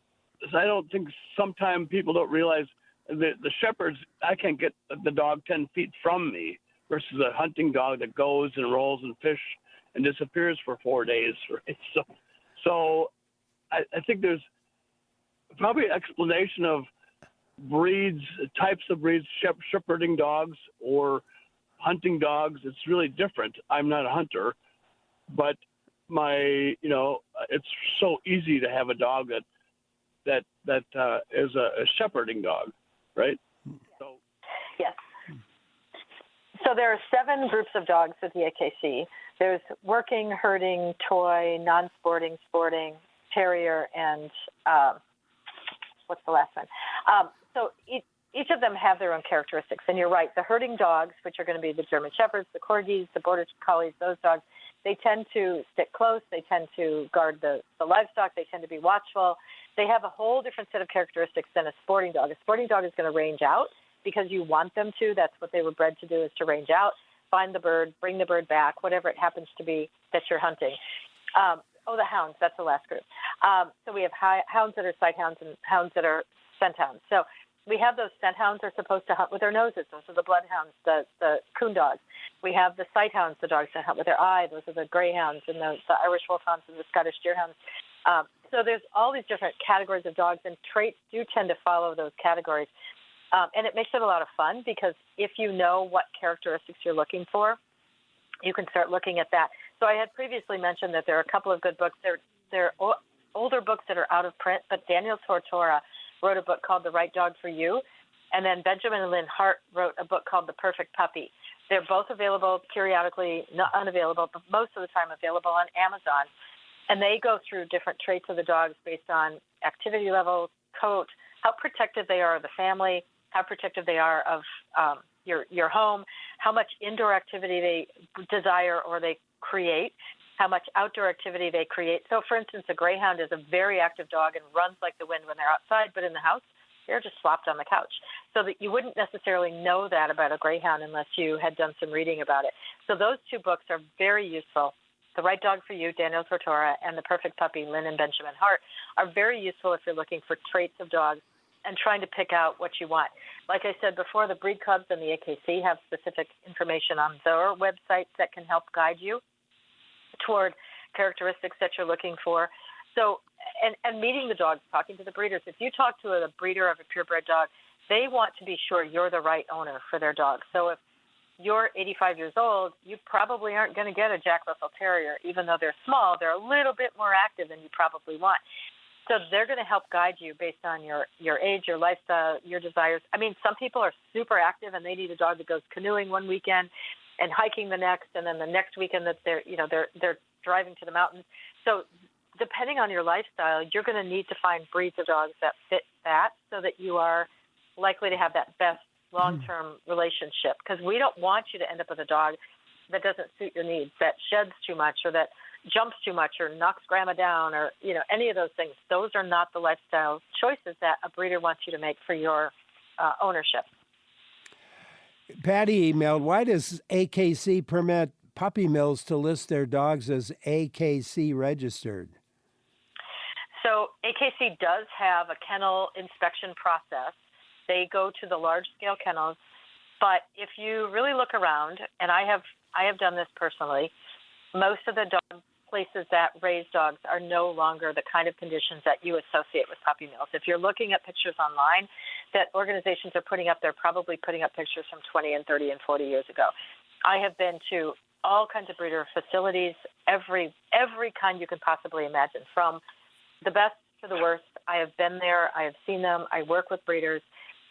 I don't think sometimes people don't realize that the shepherds, I can get the dog 10 feet from me versus a hunting dog that goes and rolls and fish and disappears for 4 days. Right? So I think there's probably an explanation of breeds, types of breeds, shepherding dogs, or hunting dogs, it's really different. I'm not a hunter, but it's so easy to have a dog that is a shepherding dog, right? So yes. So there are 7 groups of dogs at the AKC. There's working, herding, toy, non-sporting, sporting, terrier, and what's the last one? So each of them have their own characteristics. And you're right, the herding dogs, which are going to be the German Shepherds, the Corgis, the Border Collies, those dogs, they tend to stick close. They tend to guard the livestock. They tend to be watchful. They have a whole different set of characteristics than a sporting dog. A sporting dog is going to range out because you want them to. That's what they were bred to do, is to range out, find the bird, bring the bird back, whatever it happens to be that you're hunting. The hounds, that's the last group. So we have hounds that are sight hounds and hounds that are scent hounds. So we have those scent hounds are supposed to hunt with their noses. Those are the bloodhounds, the coon dogs. We have the sight hounds, the dogs that hunt with their eye. Those are the greyhounds and the Irish wolfhounds and the Scottish deerhounds. So there's all these different categories of dogs, and traits do tend to follow those categories. And it makes it a lot of fun because if you know what characteristics you're looking for, you can start looking at that. So I had previously mentioned that there are a couple of good books. They're older books that are out of print, but Daniel Tortora wrote a book called The Right Dog for You, and then Benjamin and Lynn Hart wrote a book called The Perfect Puppy. They're both available periodically, not unavailable, but most of the time available on Amazon. And they go through different traits of the dogs based on activity level, coat, how protective they are of the family, how protective they are of your home, how much indoor activity they desire or they create, how much outdoor activity they create. So, for instance, a greyhound is a very active dog and runs like the wind when they're outside, but in the house, they're just flopped on the couch. So that you wouldn't necessarily know that about a greyhound unless you had done some reading about it. So those 2 books are very useful. The Right Dog for You, Daniel Tortora, and The Perfect Puppy, Lynn and Benjamin Hart, are very useful if you're looking for traits of dogs and trying to pick out what you want. Like I said before, the breed clubs and the AKC have specific information on their websites that can help guide you toward characteristics that you're looking for. So, and meeting the dogs, talking to the breeders. If you talk to a breeder of a purebred dog, they want to be sure you're the right owner for their dog. So if you're 85 years old, you probably aren't going to get a Jack Russell Terrier. Even though they're small, they're a little bit more active than you probably want. So they're going to help guide you based on your age, your lifestyle, your desires. I mean, some people are super active and they need a dog that goes canoeing one weekend and hiking the next, and then the next weekend that they're driving to the mountains. So depending on your lifestyle, you're going to need to find breeds of dogs that fit that so that you are likely to have that best long-term relationship. Because we don't want you to end up with a dog that doesn't suit your needs, that sheds too much or that jumps too much or knocks grandma down or, any of those things. Those are not the lifestyle choices that a breeder wants you to make for your ownership. Patty emailed, why does AKC permit puppy mills to list their dogs as AKC registered? So AKC does have a kennel inspection process. They go to the large-scale kennels, but if you really look around, and I have done this personally, most of the dog places that raise dogs are no longer the kind of conditions that you associate with puppy mills. If you're looking at pictures online that organizations are putting up, they're probably putting up pictures from 20 and 30 and 40 years ago. I have been to all kinds of breeder facilities, every kind you can possibly imagine, from the best to the worst. I have been there. I have seen them. I work with breeders.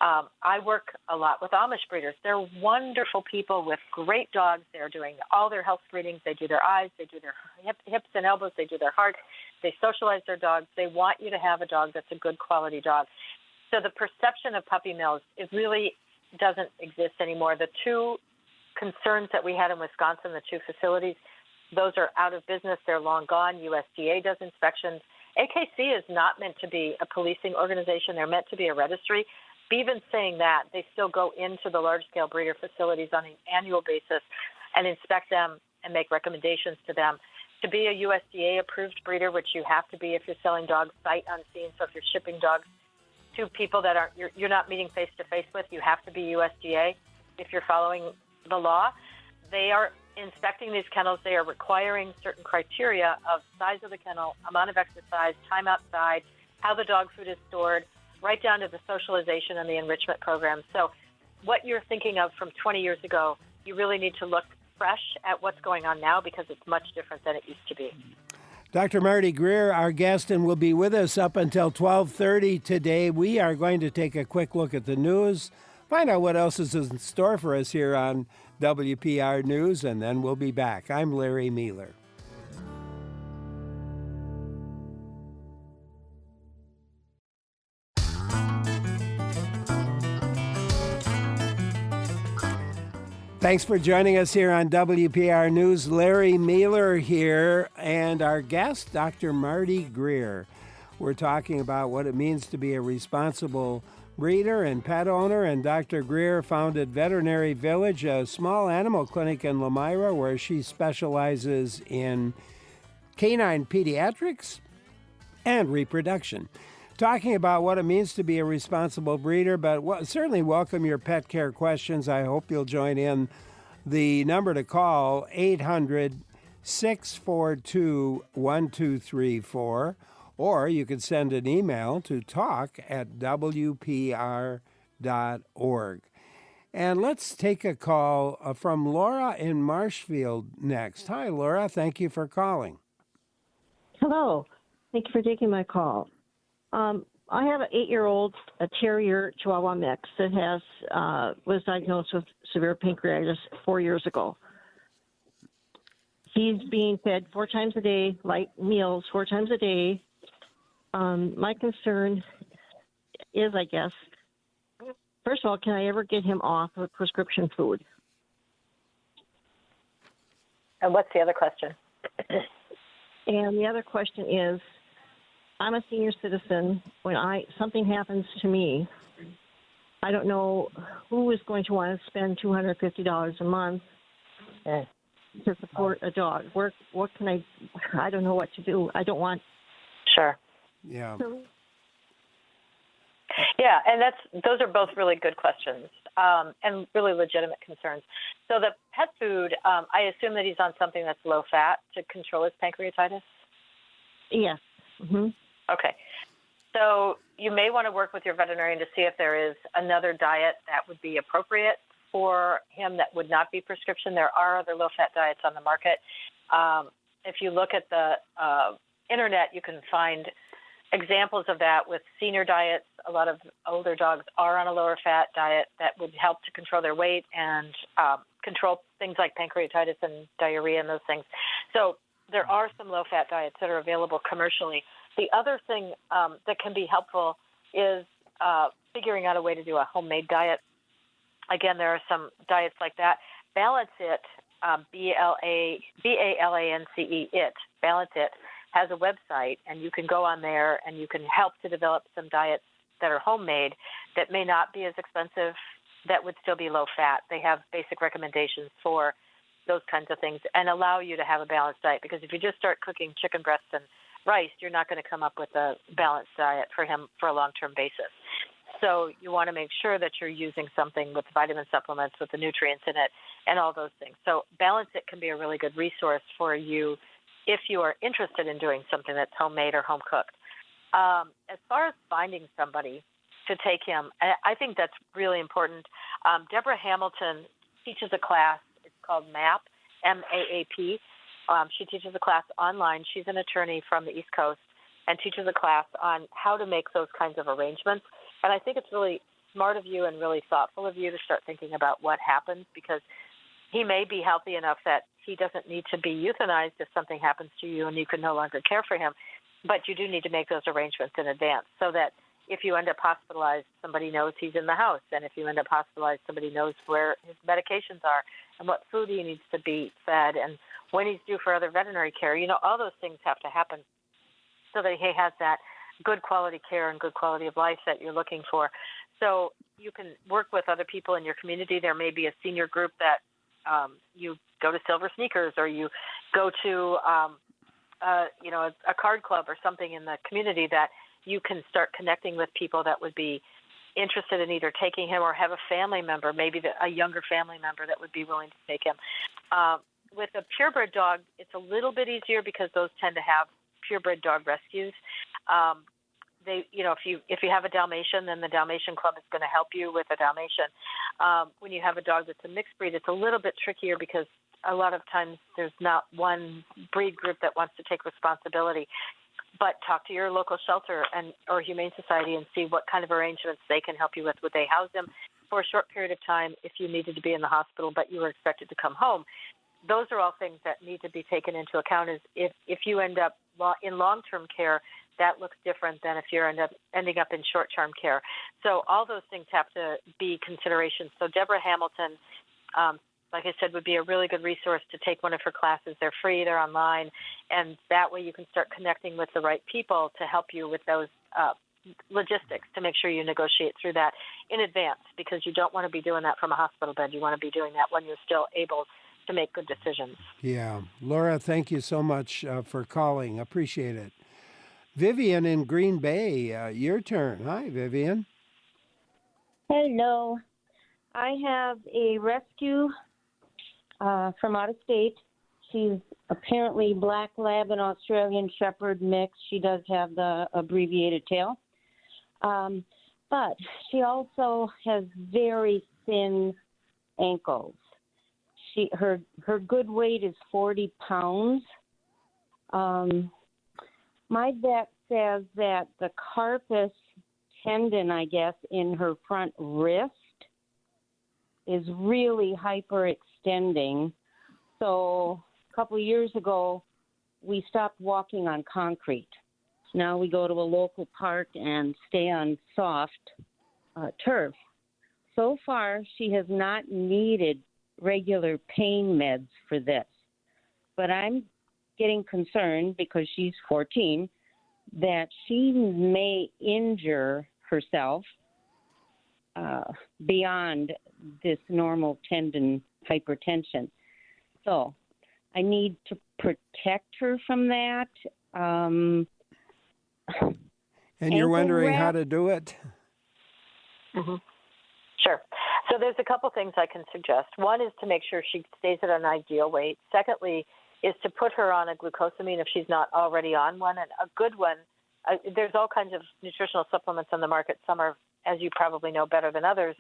I work a lot with Amish breeders. They're wonderful people with great dogs. They're doing all their health screenings. They do their eyes. They do their hips and elbows. They do their heart. They socialize their dogs. They want you to have a dog that's a good quality dog. So the perception of puppy mills, it really doesn't exist anymore. The 2 concerns that we had in Wisconsin, the 2 facilities, those are out of business. They're long gone. USDA does inspections. AKC is not meant to be a policing organization. They're meant to be a registry. Even saying that, they still go into the large-scale breeder facilities on an annual basis and inspect them and make recommendations to them. To be a USDA-approved breeder, which you have to be if you're selling dogs sight unseen, so if you're shipping dogs to people that you're not meeting face-to-face with, you have to be USDA. If you're following the law, they are inspecting these kennels. They are requiring certain criteria of size of the kennel, amount of exercise, time outside, how the dog food is stored, right down to the socialization and the enrichment program. So what you're thinking of from 20 years ago you really need to look fresh at what's going on now because it's much different than it used to be. Dr. Marty Greer, our guest, and will be with us up until 12:30 today. We are going to take a quick look at the news, find out what else is in store for us here on WPR News, and then we'll be back. I'm Larry Mealer. Thanks for joining us here on WPR News. Larry Mealer here, and our guest, Dr. Marty Greer. We're talking about what it means to be a responsible breeder and pet owner, and Dr. Greer founded Veterinary Village, a small animal clinic in Lamira where she specializes in canine pediatrics and reproduction. Talking about what it means to be a responsible breeder, but certainly welcome your pet care questions. I hope you'll join in. The number to call, 800-642-1234, or you can send an email to talk@wpr.org. And let's take a call from Laura in Marshfield next. Hi, Laura. Thank you for calling. Hello. Thank you for taking my call. I have an 8-year-old, a terrier Chihuahua mix that was diagnosed with severe pancreatitis 4 years ago. He's being fed 4 times a day, light meals 4 times a day. My concern is, I guess, first of all, can I ever get him off of prescription food? And what's the other question? And the other question is, I'm a senior citizen. When something happens to me, I don't know who is going to want to spend $250 a month to support a dog. What can I don't know what to do. I don't want. Sure. Yeah. Yeah, and those are both really good questions and really legitimate concerns. So the pet food, I assume that he's on something that's low fat to control his pancreatitis? Yes. Mm-hmm. Okay. So you may want to work with your veterinarian to see if there is another diet that would be appropriate for him that would not be prescription. There are other low-fat diets on the market. If you look at the internet, you can find examples of that with senior diets. A lot of older dogs are on a lower-fat diet that would help to control their weight and control things like pancreatitis and diarrhea and those things. So there are some low-fat diets that are available commercially. The other thing that can be helpful is figuring out a way to do a homemade diet. Again, there are some diets like that. Balance It, B-A-L-A-N-C-E, Balance It, has a website, and you can go on there and you can help to develop some diets that are homemade that may not be as expensive, that would still be low-fat. They have basic recommendations for those kinds of things and allow you to have a balanced diet, because if you just start cooking chicken breasts and rice, you're not going to come up with a balanced diet for him for a long-term basis. So you want to make sure that you're using something with vitamin supplements, with the nutrients in it, and all those things. So Balance It can be a really good resource for you if you are interested in doing something that's homemade or home-cooked. As far as finding somebody to take him, I think that's really important. Deborah Hamilton teaches a class. It's called MAP, M-A-A-P. She teaches a class online. She's an attorney from the East Coast and teaches a class on how to make those kinds of arrangements. And I think it's really smart of you and really thoughtful of you to start thinking about what happens, because he may be healthy enough that he doesn't need to be euthanized if something happens to you and you can no longer care for him. But you do need to make those arrangements in advance so that if you end up hospitalized, somebody knows he's in the house. And if you end up hospitalized, somebody knows where his medications are and what food he needs to be fed and when he's due for other veterinary care. You know, all those things have to happen so that he has that good quality care and good quality of life that you're looking for. So you can work with other people in your community. There may be a senior group that you go to Silver Sneakers, or you go to, a card club or something in the community that you can start connecting with people that would be interested in either taking him or have a family member, maybe a younger family member that would be willing to take him. With a purebred dog, it's a little bit easier because those tend to have purebred dog rescues. if you have a Dalmatian, then the Dalmatian Club is going to help you with a Dalmatian. When you have a dog that's a mixed breed, it's a little bit trickier because a lot of times there's not one breed group that wants to take responsibility. But talk to your local shelter or Humane Society and see what kind of arrangements they can help you with. Would they house them for a short period of time if you needed to be in the hospital but you were expected to come home? Those are all things that need to be taken into account. Is if you end up in long-term care, that looks different than if you're ending up in short-term care. So all those things have to be considerations. So Deborah Hamilton, like I said, would be a really good resource to take one of her classes. They're free, they're online, and that way you can start connecting with the right people to help you with those logistics to make sure you negotiate through that in advance, because you don't want to be doing that from a hospital bed. You want to be doing that when you're still able to make good decisions. Yeah. Laura, thank you so much for calling. Appreciate it. Vivian in Green Bay, your turn. Hi, Vivian. Hello. I have a rescue from out of state. She's apparently Black Lab and Australian Shepherd mix. She does have the abbreviated tail. But she also has very thin ankles. Her good weight is 40 pounds. My vet says that the carpus tendon, I guess, in her front wrist is really hyperextending. So a couple of years ago, we stopped walking on concrete. Now we go to a local park and stay on soft turf. So far, she has not needed regular pain meds for this. But I'm getting concerned because she's 14 that she may injure herself beyond this normal tendon hypertension. So I need to protect her from that. And you're wondering how to do it? Mm-hmm. Sure. So there's a couple things I can suggest. One is to make sure she stays at an ideal weight. Secondly, is to put her on a glucosamine if she's not already on one. And a good one, there's all kinds of nutritional supplements on the market. Some are, as you probably know, better than others.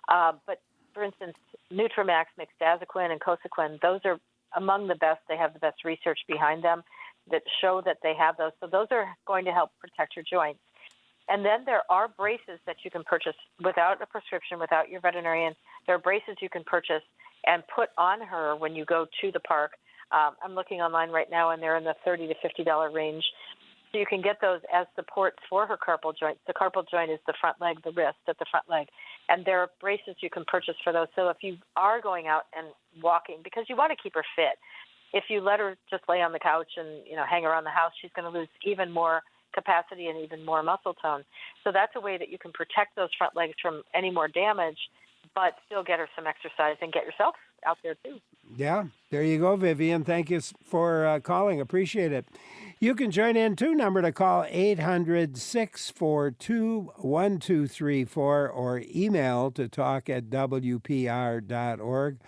But for instance, Nutramax, Mixdazoquin, and Cosequin, those are among the best. They have the best research behind them that show that they have those. So those are going to help protect your joints. And then there are braces that you can purchase without a prescription, without your veterinarian. There are braces you can purchase and put on her when you go to the park. I'm looking online right now, and they're in the $30 to $50 range. So you can get those as supports for her carpal joint. The carpal joint is the front leg, the wrist at the front leg. And there are braces you can purchase for those. So if you are going out and walking, because you want to keep her fit, if you let her just lay on the couch and hang around the house, she's going to lose even more capacity and even more muscle tone. So that's a way that you can protect those front legs from any more damage, but still get her some exercise and get yourself out there too. Yeah, there you go, Vivian. Thank you for calling. Appreciate it. You can join in too. Number to call 800-642-1234 or email to talk@wpr.org.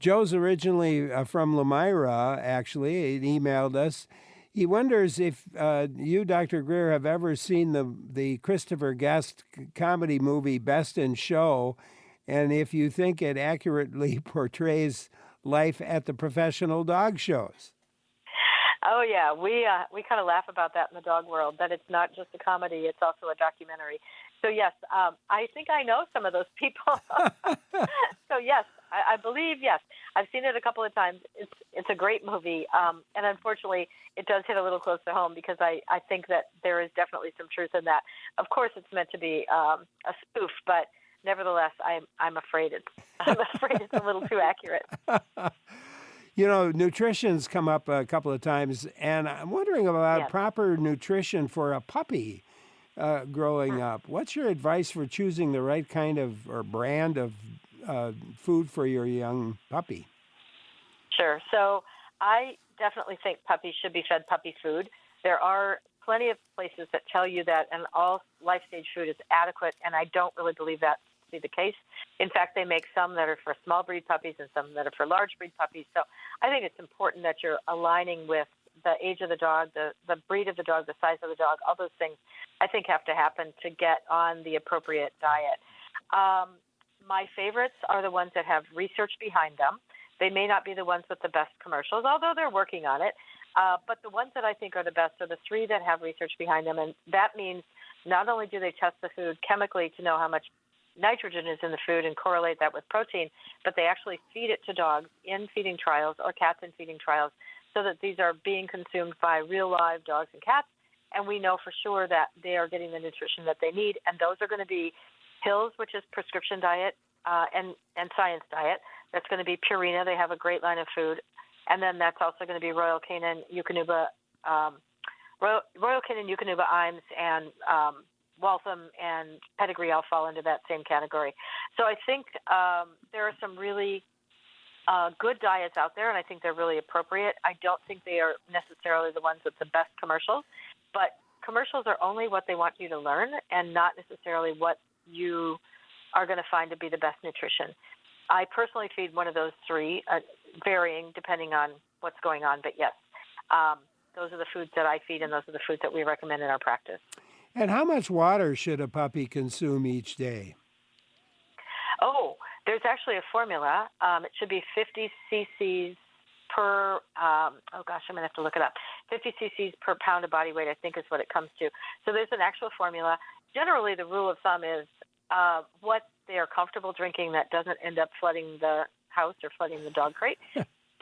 Joe's originally from Lemira, actually. He emailed us. He wonders if you, Dr. Greer, have ever seen the Christopher Guest comedy movie Best in Show, and if you think it accurately portrays life at the professional dog shows. Oh, yeah. We kind of laugh about that in the dog world, that it's not just a comedy, it's also a documentary. So, yes, I think I know some of those people. So, yes, I believe, yes. I've seen it a couple of times. It's a great movie. And unfortunately, it does hit a little close to home because I think that there is definitely some truth in that. Of course, it's meant to be a spoof, but nevertheless, I'm afraid it's a little too accurate. Nutrition's come up a couple of times, and I'm wondering about proper nutrition for a puppy growing up. What's your advice for choosing the right kind of or brand of food for your young puppy? Sure. So I definitely think puppies should be fed puppy food. There are plenty of places that tell you that an all life stage food is adequate, and I don't really believe that to be the case. In fact, they make some that are for small breed puppies and some that are for large breed puppies. So I think it's important that you're aligning with the age of the dog, the breed of the dog, the size of the dog, all those things I think have to happen to get on the appropriate diet. My favorites are the ones that have research behind them. They may not be the ones with the best commercials, although they're working on it. But the ones that I think are the best are the 3 that have research behind them. And that means not only do they test the food chemically to know how much nitrogen is in the food and correlate that with protein, but they actually feed it to dogs in feeding trials or cats in feeding trials so that these are being consumed by real live dogs and cats. And we know for sure that they are getting the nutrition that they need. And those are going to be Hills, which is prescription diet, and Science diet. That's going to be Purina. They have a great line of food. And then that's also going to be Royal Canin, Eukanuba, Royal Canin, Eukanuba, Iams, and Waltham and Pedigree all fall into that same category. So I think there are some really good diets out there, and I think they're really appropriate. I don't think they are necessarily the ones with the best commercials, but commercials are only what they want you to learn and not necessarily what you are going to find to be the best nutrition. I personally feed one of those 3, varying depending on what's going on. But yes, those are the foods that I feed, and those are the foods that we recommend in our practice. And how much water should a puppy consume each day? Oh, there's actually a formula. It should be 50 cc's per, I'm going to have to look it up. 50 cc's per pound of body weight, I think is what it comes to. So there's an actual formula. Generally, the rule of thumb is what they are comfortable drinking that doesn't end up flooding the house or flooding the dog crate.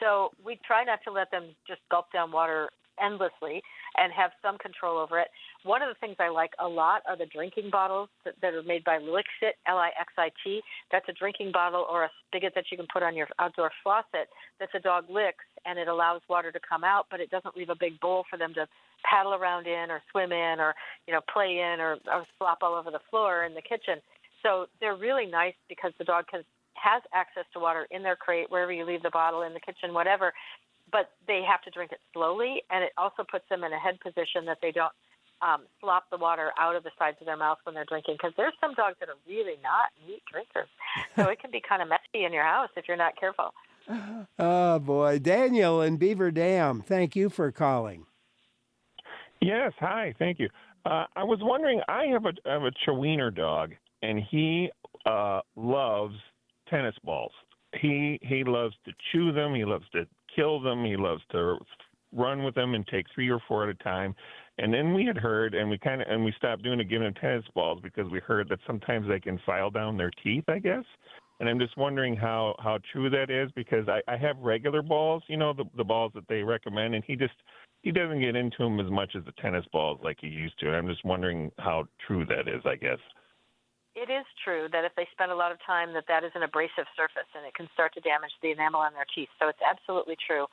So we try not to let them just gulp down water endlessly and have some control over it. One of the things I like a lot are the drinking bottles that are made by Lixit, Lixit. That's a drinking bottle or a spigot that you can put on your outdoor faucet that the dog licks, and it allows water to come out, but it doesn't leave a big bowl for them to paddle around in or swim in or, play in or slop all over the floor in the kitchen. So they're really nice because the dog has access to water in their crate, wherever you leave the bottle, in the kitchen, whatever, but they have to drink it slowly, and it also puts them in a head position that they don't slop the water out of the sides of their mouth when they're drinking, because there's some dogs that are really not neat drinkers. So it can be kind of messy in your house if you're not careful. Oh, boy. Daniel in Beaver Dam, thank you for calling. Yes, hi, thank you. I was wondering, I have a Chiweenier dog, and he loves tennis balls. He loves to chew them. He loves to kill them. He loves to run with them and take 3 or 4 at a time. And then we had heard, and we stopped doing it, giving them tennis balls, because we heard that sometimes they can file down their teeth, I guess. And I'm just wondering how true that is, because I have regular balls, the balls that they recommend, and he doesn't get into them as much as the tennis balls like he used to. I'm just wondering how true that is, I guess. It is true that if they spend a lot of time, that is an abrasive surface, and it can start to damage the enamel on their teeth. So it's absolutely true.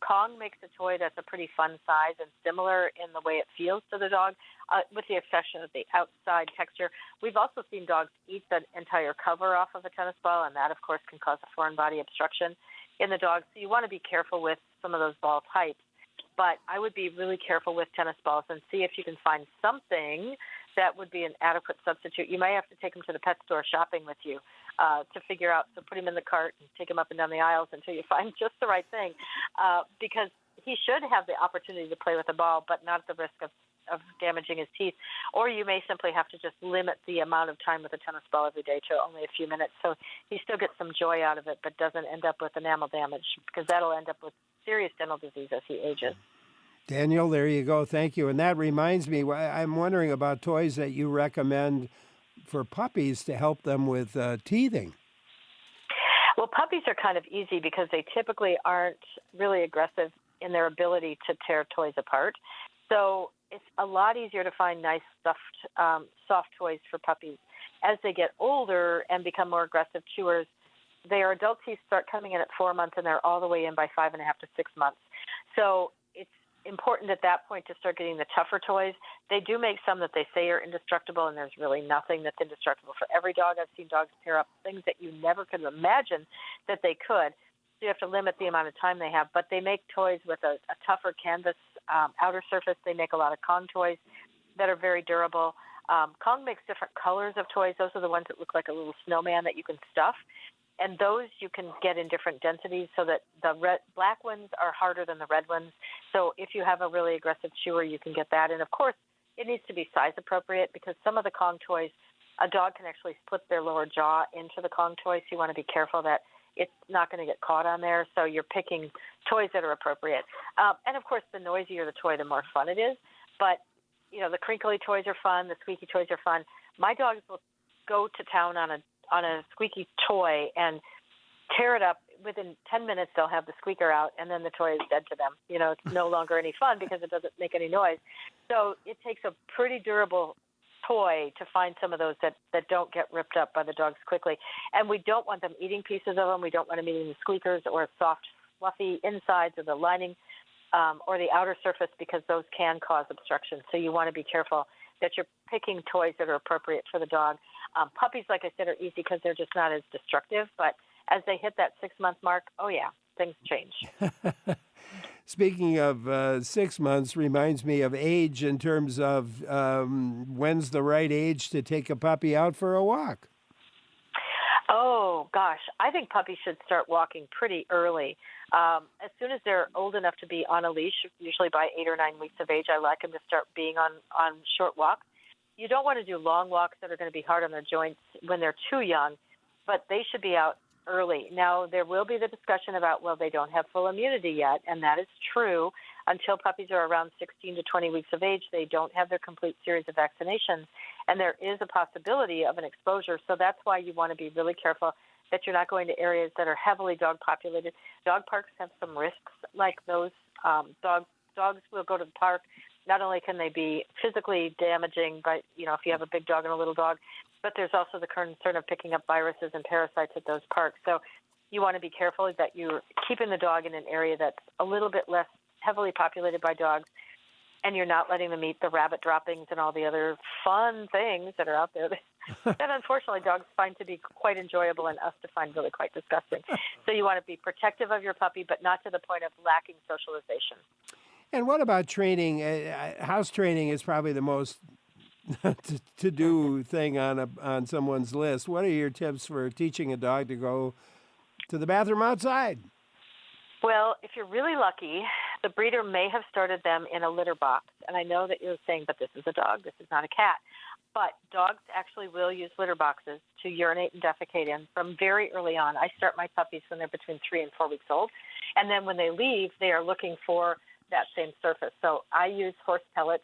Kong makes a toy that's a pretty fun size and similar in the way it feels to the dog, with the exception of the outside texture. We've also seen dogs eat the entire cover off of a tennis ball, and that, of course, can cause a foreign body obstruction in the dog. So you want to be careful with some of those ball types. But I would be really careful with tennis balls and see if you can find something that would be an adequate substitute. You may have to take them to the pet store shopping with you to figure out. So put him in the cart and take him up and down the aisles until you find just the right thing, because he should have the opportunity to play with the ball, but not at the risk of damaging his teeth. Or you may simply have to just limit the amount of time with a tennis ball every day to only a few minutes, so he still gets some joy out of it, but doesn't end up with enamel damage, because that'll end up with serious dental disease as he ages. Daniel, there you go. Thank you. And that reminds me, I'm wondering about toys that you recommend for puppies to help them with teething. Well, puppies are kind of easy because they typically aren't really aggressive in their ability to tear toys apart. So it's a lot easier to find nice soft toys for puppies. As they get older and become more aggressive chewers, their adult teeth start coming in at 4 months, and they're all the way in by 5.5 to 6 months. So it's important at that point to start getting the tougher toys. They do make some that they say are indestructible, and there's really nothing that's indestructible for every dog. I've seen dogs tear up things that you never could imagine that they could. So you have to limit the amount of time they have. But they make toys with a tougher canvas outer surface. They make a lot of Kong toys that are very durable. Kong makes different colors of toys. Those are the ones that look like a little snowman that you can stuff. And those you can get in different densities so that the black ones are harder than the red ones. So if you have a really aggressive chewer, you can get that. And, of course, it needs to be size appropriate because some of the Kong toys, a dog can actually split their lower jaw into the Kong toy, so you want to be careful that it's not going to get caught on there. So you're picking toys that are appropriate. And, of course, the noisier the toy, the more fun it is. But, you know, the crinkly toys are fun. The squeaky toys are fun. My dogs will go to town on a squeaky toy and tear it up. Within 10 minutes, they'll have the squeaker out, and then the toy is dead to them. You know, it's no longer any fun because it doesn't make any noise. So it takes a pretty durable toy to find some of those that don't get ripped up by the dogs quickly. And we don't want them eating pieces of them. We don't want them eating the squeakers or soft, fluffy insides of the lining or the outer surface because those can cause obstruction. So you want to be careful that you're picking toys that are appropriate for the dog. Puppies, like I said, are easy because they're just not as destructive. But as they hit that 6-month mark, oh, yeah, things change. Speaking of 6 months, reminds me of age in terms of when's the right age to take a puppy out for a walk? Oh, gosh. I think puppies should start walking pretty early. As soon as they're old enough to be on a leash, usually by 8 or 9 weeks of age, I like them to start being on short walks. You don't want to do long walks that are going to be hard on their joints when they're too young, but they should be out early. Now, there will be the discussion about, well, they don't have full immunity yet, and that is true. Until puppies are around 16 to 20 weeks of age, they don't have their complete series of vaccinations, and there is a possibility of an exposure. So that's why you want to be really careful that you're not going to areas that are heavily dog populated. Dog parks have some risks like those. Dogs will go to the park. Not only can they be physically damaging, but, you know, if you have a big dog and a little dog, but there's also the concern of picking up viruses and parasites at those parks. So you want to be careful that you're keeping the dog in an area that's a little bit less heavily populated by dogs, and you're not letting them eat the rabbit droppings and all the other fun things that are out there that unfortunately dogs find to be quite enjoyable and us to find really quite disgusting. So you want to be protective of your puppy, but not to the point of lacking socialization. And what about training? House training is probably the most to-do thing on someone's list. What are your tips for teaching a dog to go to the bathroom outside? Well, if you're really lucky, the breeder may have started them in a litter box. And I know that you're saying, but this is a dog, this is not a cat. But dogs actually will use litter boxes to urinate and defecate in from very early on. I start my puppies when they're between 3 and 4 weeks old. And then when they leave, they are looking for that same surface. So I use horse pellets,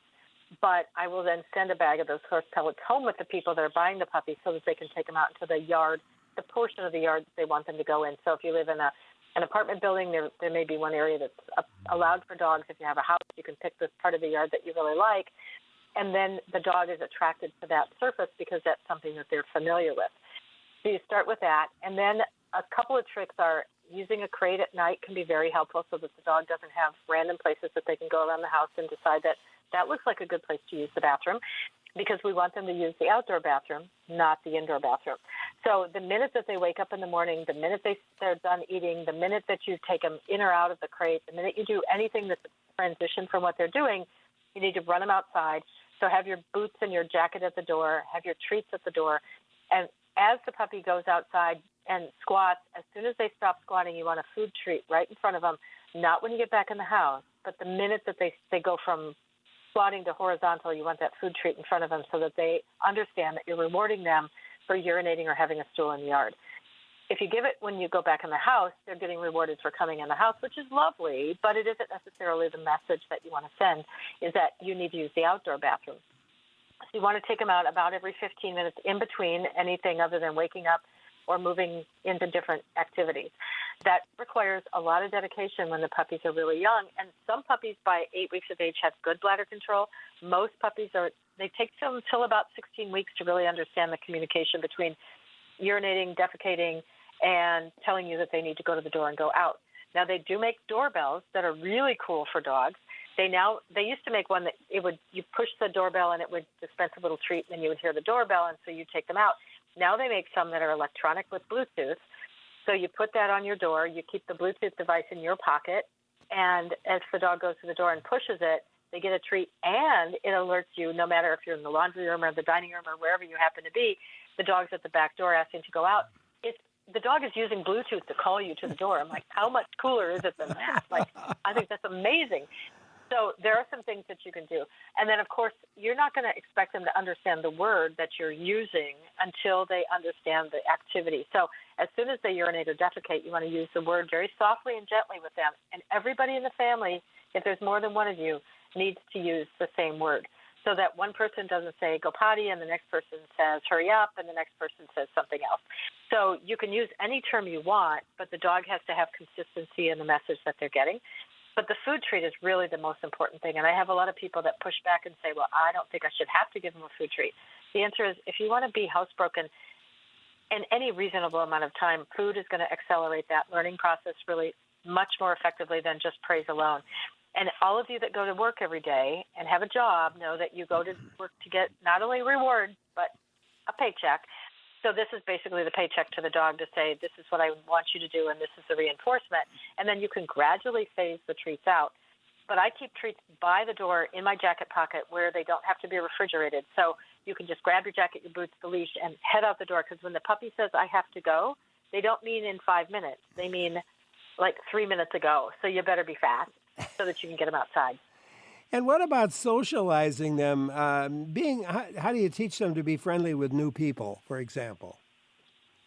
but I will then send a bag of those horse pellets home with the people that are buying the puppies so that they can take them out into the yard, the portion of the yard that they want them to go in. So if you live in an apartment building, there may be one area that's allowed for dogs. If you have a house, you can pick this part of the yard that you really like. And then the dog is attracted to that surface because that's something that they're familiar with. So you start with that. And then a couple of tricks are using a crate at night can be very helpful so that the dog doesn't have random places that they can go around the house and decide that looks like a good place to use the bathroom, because we want them to use the outdoor bathroom, not the indoor bathroom. So the minute that they wake up in the morning, the minute they're done eating, the minute that you take them in or out of the crate, the minute you do anything that's a transition from what they're doing, you need to run them outside. So have your boots and your jacket at the door, have your treats at the door, and as the puppy goes outside and squats, as soon as they stop squatting, you want a food treat right in front of them, not when you get back in the house, but the minute that they go from squatting to horizontal, you want that food treat in front of them so that they understand that you're rewarding them for urinating or having a stool in the yard. If you give it when you go back in the house, they're getting rewarded for coming in the house, which is lovely, but it isn't necessarily the message that you want to send, is that you need to use the outdoor bathroom. So you want to take them out about every 15 minutes in between anything other than waking up or moving into different activities. That requires a lot of dedication when the puppies are really young. And some puppies by 8 weeks of age have good bladder control. Most puppies they take them until about 16 weeks to really understand the communication between urinating, defecating, and telling you that they need to go to the door and go out. Now, they do make doorbells that are really cool for dogs. They used to make one that you push the doorbell and it would dispense a little treat, and then you would hear the doorbell, and so you take them out. Now they make some that are electronic with Bluetooth. So you put that on your door, you keep the Bluetooth device in your pocket, and as the dog goes to the door and pushes it, they get a treat, and it alerts you, no matter if you're in the laundry room or the dining room or wherever you happen to be, the dog's at the back door asking to go out. It's the dog is using Bluetooth to call you to the door. I'm like, how much cooler is it than that? Like, I think that's amazing. So there are some things that you can do. And then, of course, you're not going to expect them to understand the word that you're using until they understand the activity. So as soon as they urinate or defecate, you want to use the word very softly and gently with them. And everybody in the family, if there's more than one of you, needs to use the same word, so that one person doesn't say go potty and the next person says hurry up and the next person says something else. So you can use any term you want, but the dog has to have consistency in the message that they're getting. But the food treat is really the most important thing. And I have a lot of people that push back and say, well, I don't think I should have to give them a food treat. The answer is, if you want to be housebroken in any reasonable amount of time, food is going to accelerate that learning process really much more effectively than just praise alone. And all of you that go to work every day and have a job know that you go to work to get not only reward, but a paycheck. So this is basically the paycheck to the dog to say, this is what I want you to do, and this is the reinforcement. And then you can gradually phase the treats out. But I keep treats by the door in my jacket pocket where they don't have to be refrigerated. So you can just grab your jacket, your boots, the leash, and head out the door. Because when the puppy says, I have to go, they don't mean in 5 minutes. They mean like 3 minutes ago. So you better be fast so that you can get them outside. And what about socializing them? How do you teach them to be friendly with new people, for example?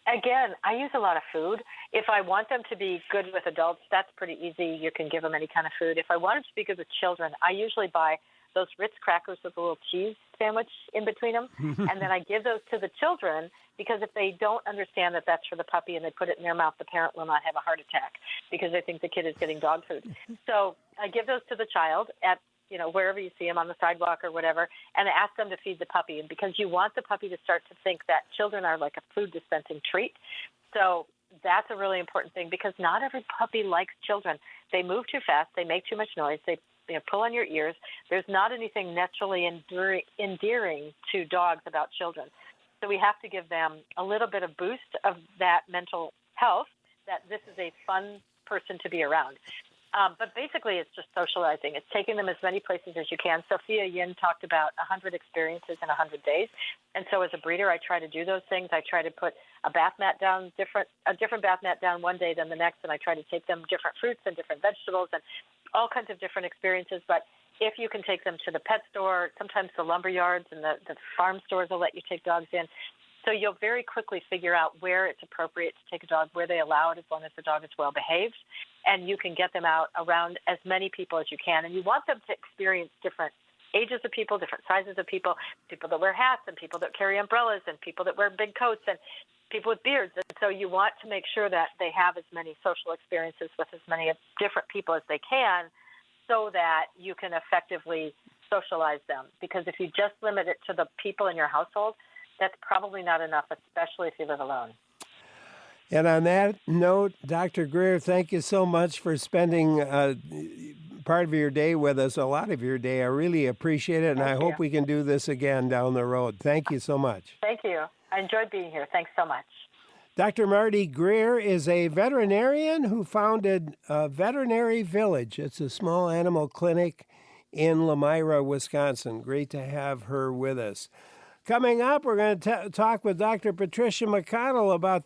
Again, I use a lot of food. If I want them to be good with adults, that's pretty easy. You can give them any kind of food. If I want them to be good with children, I usually buy those Ritz crackers with a little cheese sandwich in between them, and then I give those to the children, because if they don't understand that that's for the puppy and they put it in their mouth, the parent will not have a heart attack because they think the kid is getting dog food. So I give those to the child at wherever you see them, on the sidewalk or whatever, and ask them to feed the puppy. And because you want the puppy to start to think that children are like a food dispensing treat. So that's a really important thing, because not every puppy likes children. They move too fast. They make too much noise. They pull on your ears. There's not anything naturally endearing to dogs about children. So we have to give them a little bit of boost of that mental health, that this is a fun person to be around. But basically, it's just socializing. It's taking them as many places as you can. Sophia Yin talked about 100 experiences in 100 days. And so as a breeder, I try to do those things. I try to put a bath mat down, a different bath mat down one day than the next, and I try to take them different fruits and different vegetables and all kinds of different experiences. But if you can take them to the pet store, sometimes the lumber yards and the farm stores will let you take dogs in. So you'll very quickly figure out where it's appropriate to take a dog, where they allow it, as long as the dog is well behaved, and you can get them out around as many people as you can. And you want them to experience different ages of people, different sizes of people, people that wear hats and people that carry umbrellas and people that wear big coats and people with beards. And so you want to make sure that they have as many social experiences with as many different people as they can, so that you can effectively socialize them. Because if you just limit it to the people in your household, that's probably not enough, especially if you live alone. And on that note, Dr. Greer, thank you so much for spending part of your day with us, a lot of your day. I really appreciate it, and I hope we can do this again down the road. Thank you so much. Thank you. I enjoyed being here. Thanks so much. Dr. Marty Greer is a veterinarian who founded Veterinary Village. It's a small animal clinic in Lamira, Wisconsin. Great to have her with us. Coming up, we're going to talk with Dr. Patricia McConnell about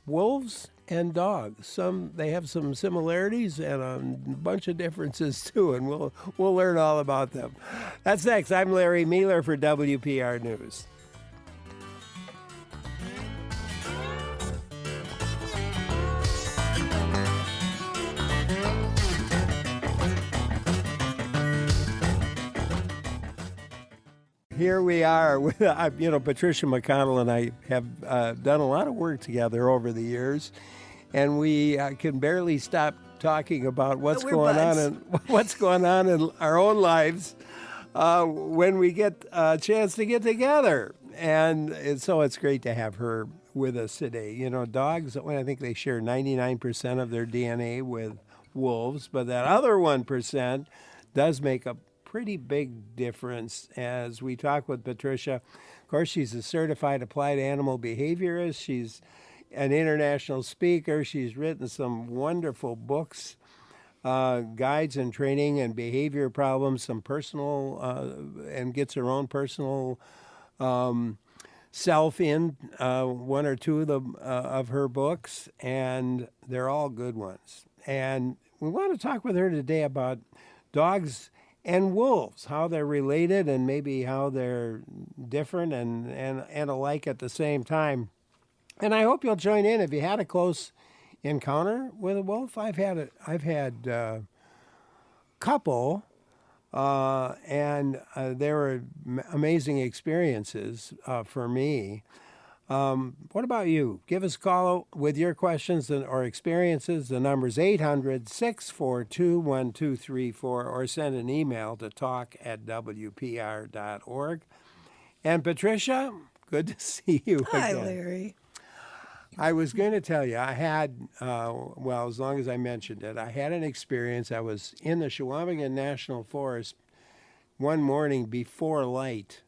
wolves and dogs. They have some similarities and a bunch of differences too, and we'll learn all about them. That's next. I'm Larry Mealer for WPR News. Here we are with, Patricia McConnell and I have done a lot of work together over the years, and we can barely stop talking about what's going on in our own lives when we get a chance to get together. And so it's great to have her with us today. Dogs, I think they share 99% of their DNA with wolves, but that other 1% does make a pretty big difference. As we talk with Patricia, of course, she's a certified applied animal behaviorist. She's an international speaker. She's written some wonderful books, guides and training and behavior problems, some personal, and gets her own personal self in one or two of her books, and they're all good ones. And we want to talk with her today about dogs and wolves, how they're related and maybe how they're different and alike at the same time. And I hope you'll join in if you had a close encounter with a wolf. I've had a couple, and they were amazing experiences for me. What about you? Give us a call with your questions or experiences. The number's 800-642-1234, or send an email to talk@wpr.org. And Patricia, good to see you again. Hi, Larry. I was going to tell you, I had, as long as I mentioned it, I had an experience. I was in the Chequamegon National Forest one morning before light,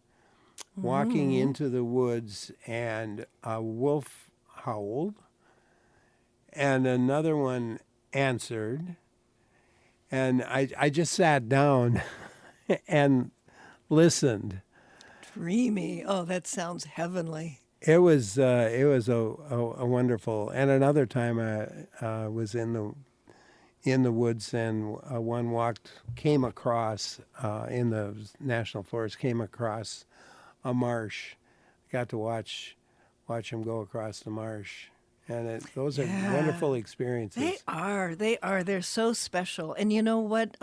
walking into the woods, and a wolf howled, and another one answered, and I just sat down and listened. Dreamy. Oh, that sounds heavenly. It was a wonderful. And another time I was in the woods, and one came across in the national forest, came across a marsh. Got to watch him go across the marsh, and those are wonderful experiences. They are. They're so special. And you know what?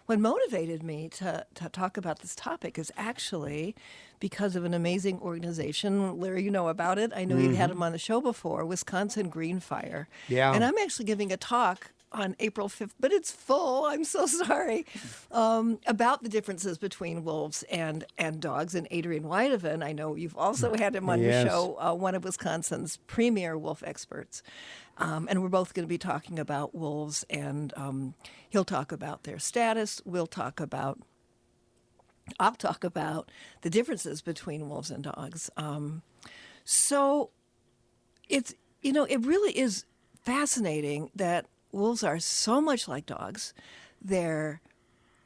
What motivated me to talk about this topic is actually because of an amazing organization. Larry, you know about it. I know you've had them on the show before, Wisconsin Green Fire. Yeah. And I'm actually giving a talk on April 5th, but it's full. I'm so sorry. About the differences between wolves and dogs. And Adrian Whitehaven, I know you've also had him on your show, one of Wisconsin's premier wolf experts. And we're both going to be talking about wolves, and he'll talk about their status. I'll talk about the differences between wolves and dogs. So it really is fascinating that wolves are so much like dogs. They're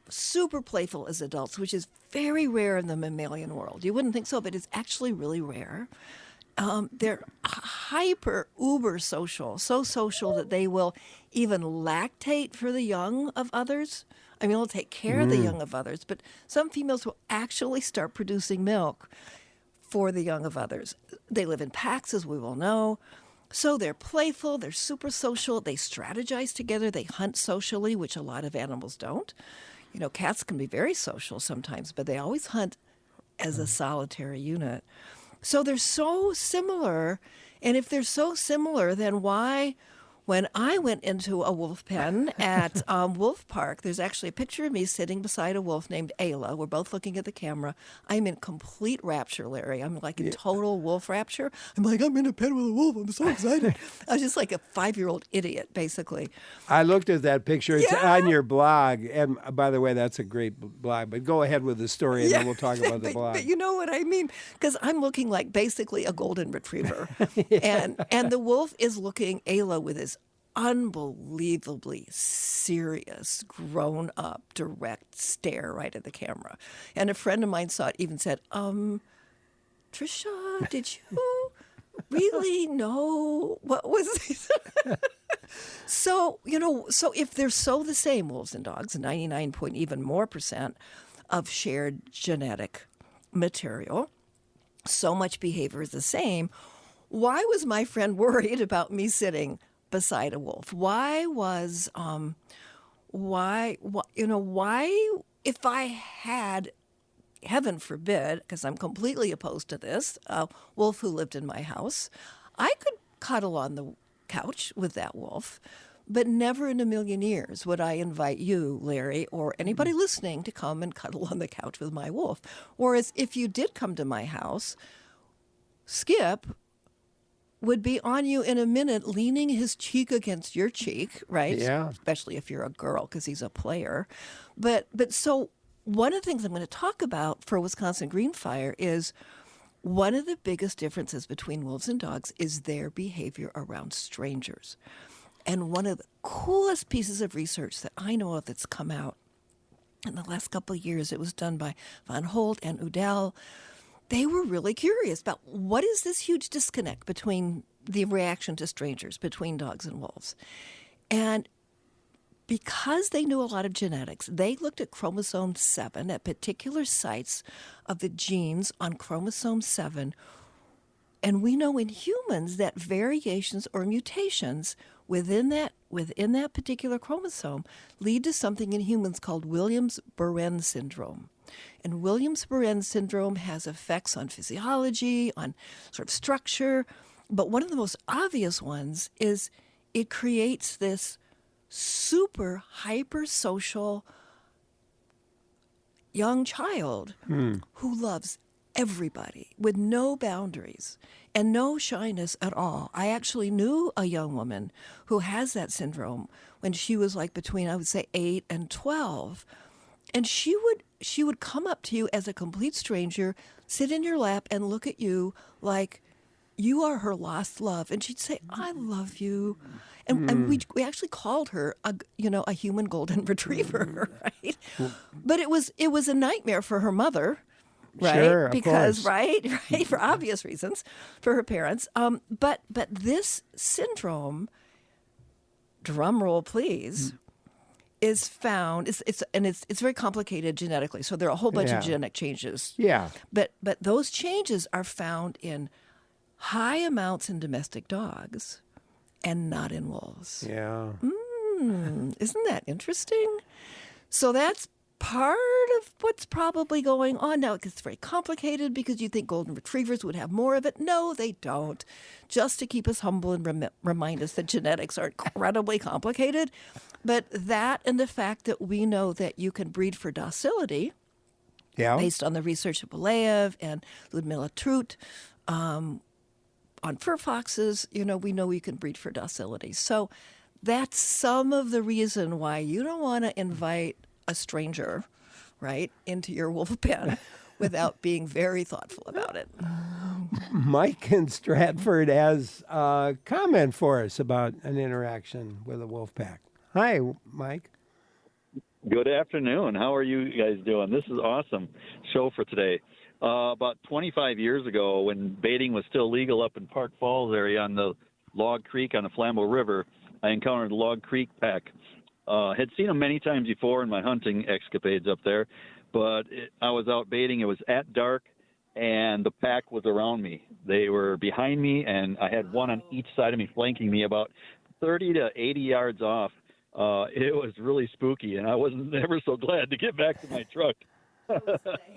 super playful as adults, which is very rare in the mammalian world. You wouldn't think so, but it's actually really rare. They're hyper uber social, so social that they will even lactate for the young of others. I mean, they'll take care of the young of others, but some females will actually start producing milk for the young of others. They live in packs, as we all know. So they're playful, they're super social, they strategize together, they hunt socially, which a lot of animals don't. You know, cats can be very social sometimes, but they always hunt as a solitary unit. So they're so similar, and if they're so similar, then why, when I went into a wolf pen at Wolf Park, there's actually a picture of me sitting beside a wolf named Ayla. We're both looking at the camera. I'm in complete rapture, Larry. I'm like in total wolf rapture. I'm like, I'm in a pen with a wolf. I'm so excited. I was just like a 5-year-old idiot, basically. I looked at that picture. It's on your blog. And by the way, that's a great blog. But go ahead with the story, and then we'll talk about the blog. But you know what I mean? Because I'm looking like basically a golden retriever. and the wolf is looking, Ayla, with his unbelievably serious, grown-up, direct stare right at the camera. And a friend of mine saw it, even said, Trisha, did you really know what was this? So if they're so the same, wolves and dogs, 99 point even more percent of shared genetic material, so much behavior is the same, why was my friend worried about me sitting beside a wolf? Why if I had, heaven forbid, because I'm completely opposed to this, a wolf who lived in my house, I could cuddle on the couch with that wolf, but never in a million years would I invite you, Larry, or anybody listening to come and cuddle on the couch with my wolf. Whereas if you did come to my house, Skip would be on you in a minute, leaning his cheek against your cheek, right? Yeah. Especially if you're a girl, because he's a player. But so one of the things I'm going to talk about for Wisconsin Green Fire is one of the biggest differences between wolves and dogs is their behavior around strangers. And one of the coolest pieces of research that I know of that's come out in the last couple of years, it was done by Van Holt and Udall. they were really curious about what is this huge disconnect between the reaction to strangers, between dogs and wolves. And because they knew a lot of genetics, they looked at chromosome 7, at particular sites of the genes on chromosome 7. And we know in humans that variations or mutations within that particular chromosome lead to something in humans called Williams-Barré syndrome. And Williams-Barré syndrome has effects on physiology, on sort of structure. But one of the most obvious ones is it creates this super hypersocial young child who loves everybody with no boundaries and no shyness at all. I actually knew a young woman who has that syndrome when she was like between, I would say, 8 and 12. And she would come up to you as a complete stranger, sit in your lap and look at you like you are her lost love. And she'd say, I love you. And we actually called her a human golden retriever, right? But it was a nightmare for her mother, right? Sure, of because course. right, for obvious reasons, for her parents. But this syndrome, drum roll please, is found. It's very complicated genetically. So there are a whole bunch of genetic changes. Yeah. But those changes are found in high amounts in domestic dogs and not in wolves. Yeah. Isn't that interesting? So that's part of what's probably going on now. It gets very complicated because you think golden retrievers would have more of it. No, they don't. Just to keep us humble and remind us that genetics are incredibly complicated. But that and the fact that we know that you can breed for docility, based on the research of Belayev and Ludmila Trut, on fur foxes, we know you can breed for docility. So that's some of the reason why you don't want to invite a stranger, right, into your wolf pen without being very thoughtful about it. Mike in Stratford has a comment for us about an interaction with a wolf pack. Hi, Mike. Good afternoon. How are you guys doing? This is awesome show for today. About 25 years ago, when baiting was still legal up in Park Falls area on the Log Creek on the Flambeau River, I encountered a Log Creek pack. Had seen them many times before in my hunting escapades up there, but I was out baiting. It was at dark, and the pack was around me. They were behind me, and I had one on each side of me flanking me about 30 to 80 yards off. It was really spooky, and I wasn't ever so glad to get back to my truck.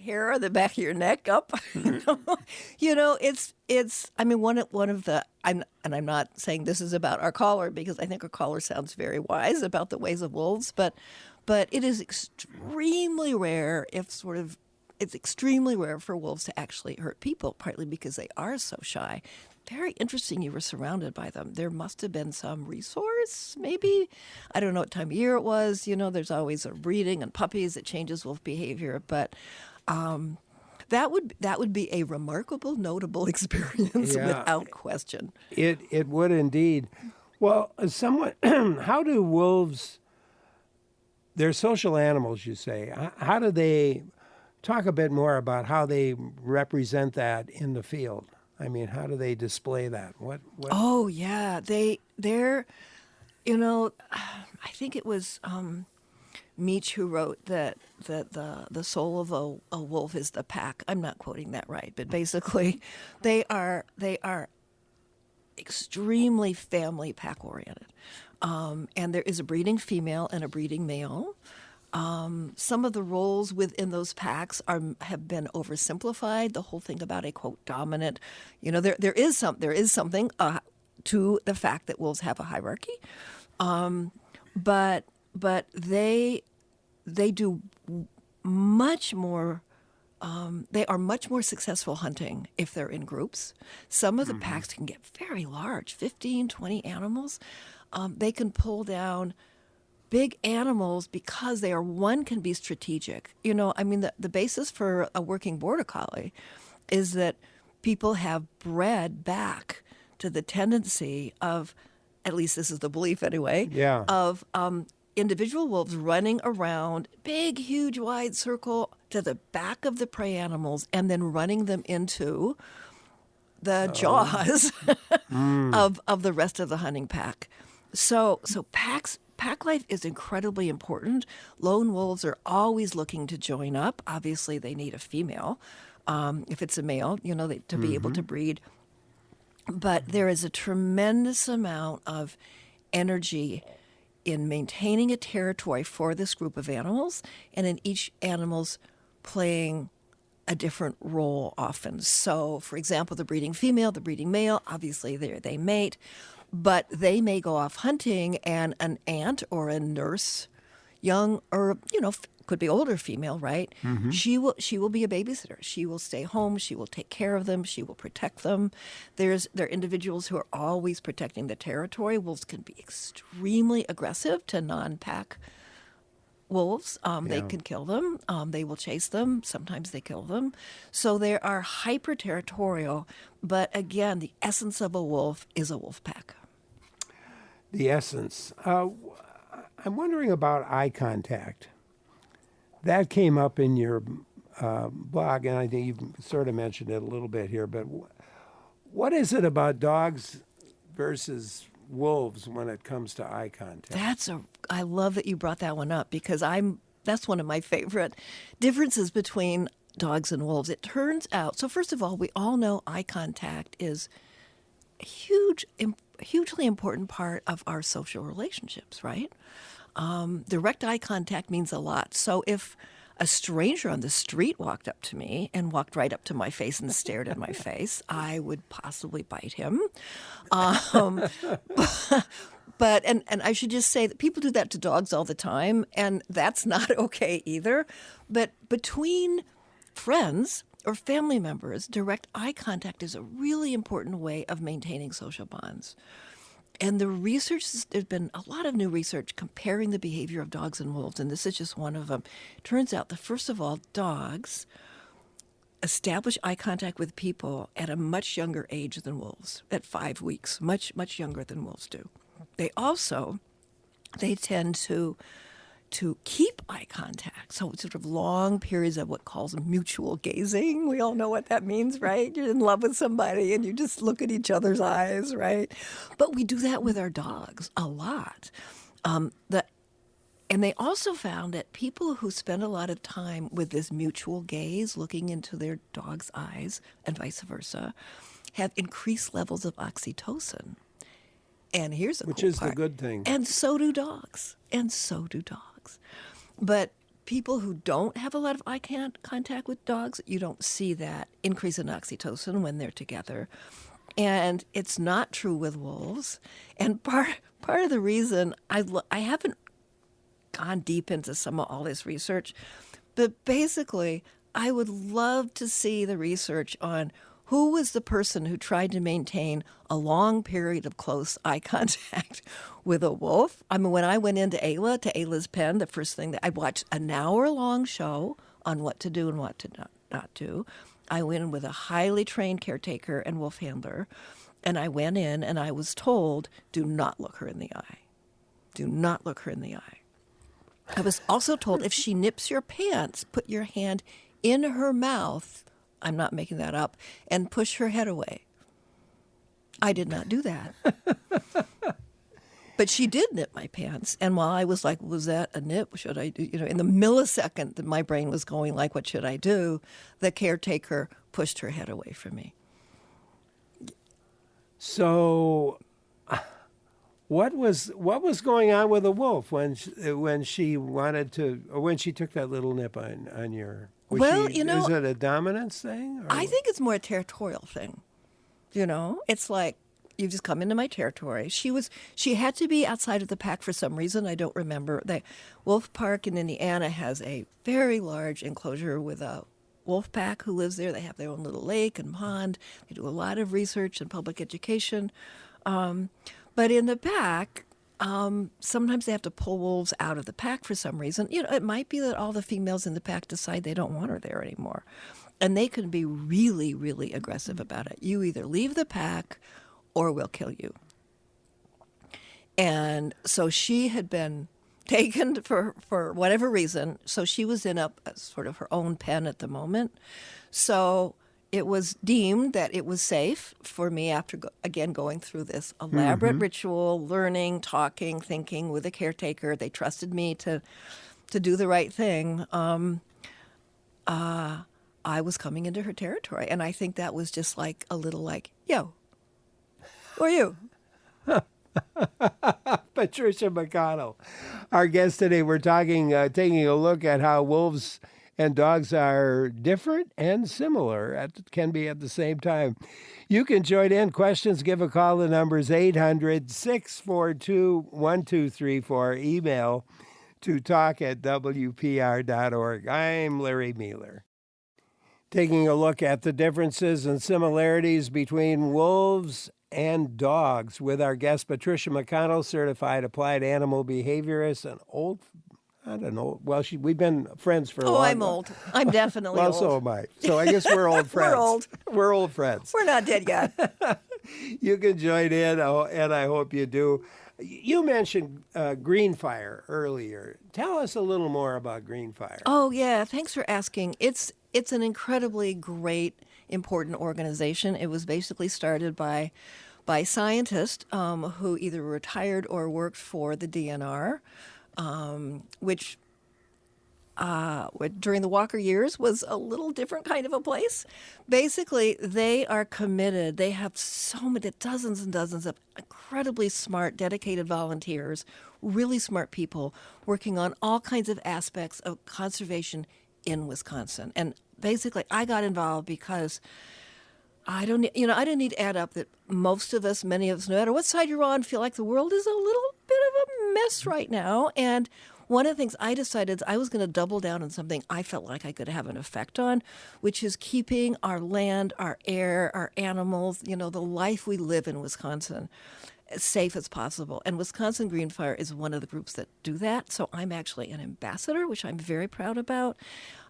Hair on the back of your neck up. It's. I mean, one of the. I'm not saying this is about our caller because I think our caller sounds very wise about the ways of wolves, but it is extremely rare. It's extremely rare for wolves to actually hurt people, partly because they are so shy. Very interesting you were surrounded by them. There must have been some resource, maybe. I don't know what time of year it was. There's always a breeding and puppies that changes wolf behavior. But that would be a remarkable, notable experience without question. It would indeed. Well, how do wolves, they're social animals, you say. How do they, talk a bit more about how they represent that in the field? I mean, how do they display that? What? Oh yeah, they're, I think it was Meach who wrote that the soul of a wolf is the pack. I'm not quoting that right, but basically, they are extremely family pack oriented, and there is a breeding female and a breeding male. Some of the roles within those packs have been oversimplified. The whole thing about a quote dominant, there is something to the fact that wolves have a hierarchy, but they do much more. They are much more successful hunting if they're in groups. Some of the packs can get very large, 15, 20 animals. They can pull down big animals because can be strategic. The basis for a working border collie is that people have bred back to the tendency of, at least this is the belief anyway, of individual wolves running around, big, huge, wide circle, to the back of the prey animals and then running them into the jaws of the rest of the hunting pack. So pack life is incredibly important. Lone wolves are always looking to join up. Obviously, they need a female. If it's a male, to be able to breed. But there is a tremendous amount of energy in maintaining a territory for this group of animals, and in each animal's playing a different role often. So, for example, the breeding female, the breeding male, obviously they mate, but they may go off hunting, and an aunt or a nurse, young or, could be older female, right? Mm-hmm. She will be a babysitter. She will stay home. She will take care of them. She will protect them. There are individuals who are always protecting the territory. Wolves can be extremely aggressive to non-pack wolves. They can kill them. They will chase them. Sometimes they kill them. So they are hyper-territorial. But again, the essence of a wolf is a wolf pack. The essence. I'm wondering about eye contact. That came up in your blog, and I think you sort of mentioned it a little bit here, but what is it about dogs versus wolves when it comes to eye contact? I love that you brought that one up, because that's one of my favorite differences between dogs and wolves. It turns out, so first of all, we all know eye contact is a hugely important part of our social relationships, right? Direct eye contact means a lot. So if a stranger on the street walked up to me and walked right up to my face and stared at my face, I would possibly bite him. But I should just say that people do that to dogs all the time, and that's not okay either. But between friends or family members, direct eye contact is a really important way of maintaining social bonds. And there's been a lot of new research comparing the behavior of dogs and wolves, and this is just one of them. Turns out that, first of all, dogs establish eye contact with people at a much younger age than wolves, at 5 weeks, much, much younger than wolves do. They tend to keep eye contact. So it's sort of long periods of what calls mutual gazing. We all know what that means, right? You're in love with somebody and you just look at each other's eyes, right? But we do that with our dogs a lot. And they also found that people who spend a lot of time with this mutual gaze, looking into their dog's eyes and vice versa, have increased levels of oxytocin. And here's Which is the good thing. And so do dogs. But people who don't have a lot of eye contact with dogs, you don't see that increase in oxytocin when they're together. And it's not true with wolves. And part of the reason I haven't gone deep into some of all this research, but basically I would love to see the research on who was the person who tried to maintain a long period of close eye contact with a wolf? I mean, when I went into Ayla's pen, the first thing that I watched an hour-long show on what to do and what to not do. I went in with a highly trained caretaker and wolf handler, and I went in and I was told, do not look her in the eye. Do not look her in the eye. I was also told, if she nips your pants, put your hand in her mouth, I'm not making that up, and push her head away. I did not do that. But she did nip my pants. And while I was like, was that a nip? Should I do? In the millisecond that my brain was going like, what should I do? The caretaker pushed her head away from me. So what was going on with the wolf when she wanted to, or when she took that little nip on your... is it a dominance thing? I think it's more a territorial thing. It's like, you just come into my territory. She had to be outside of the pack for some reason. I don't remember. The Wolf Park in Indiana has a very large enclosure with a wolf pack who lives there. They have their own little lake and pond. They do a lot of research and public education. But in the pack, sometimes they have to pull wolves out of the pack for some reason. It might be that all the females in the pack decide they don't want her there anymore. And they can be really, really aggressive about it. You either leave the pack or we'll kill you. And so she had been taken for whatever reason. So she was in a sort of her own pen at the moment. So it was deemed that it was safe for me after, again, going through this elaborate ritual, learning, talking, thinking with a caretaker. They trusted me to do the right thing. I was coming into her territory. And I think that was just like a little like, yo, who are you? Patricia McConnell, our guest today. We're talking, taking a look at how wolves and dogs are different and similar, can be at the same time. You can join in. Questions, give a call. The number is 800-642-1234. Email to talk@wpr.org. I'm Larry Mealer. Taking a look at the differences and similarities between wolves and dogs with our guest, Patricia McConnell, certified applied animal behaviorist and old. I don't know. Well, we've been friends for a long time. Oh, I'm old. I'm definitely well, old. so am I. So I guess we're old friends. We're old. We're old friends. We're not dead yet. You can join in, and I hope you do. You mentioned green fire earlier. Tell us a little more about green fire. Oh, yeah. Thanks for asking. It's an incredibly great, important organization. It was basically started by scientists who either retired or worked for the DNR, which during the Walker years was a little different kind of a place. Basically, they are committed. They have so many, dozens and dozens of incredibly smart, dedicated volunteers, really smart people working on all kinds of aspects of conservation in Wisconsin. And basically, I got involved because I didn't need to add up that most of us, many of us, no matter what side you're on, feel like the world is a little bit of a mess right now. And one of the things I decided I was going to double down on something I felt like I could have an effect on, which is keeping our land, our air, our animals, the life we live in Wisconsin as safe as possible. And Wisconsin Green Fire is one of the groups that do that. So I'm actually an ambassador, which I'm very proud about.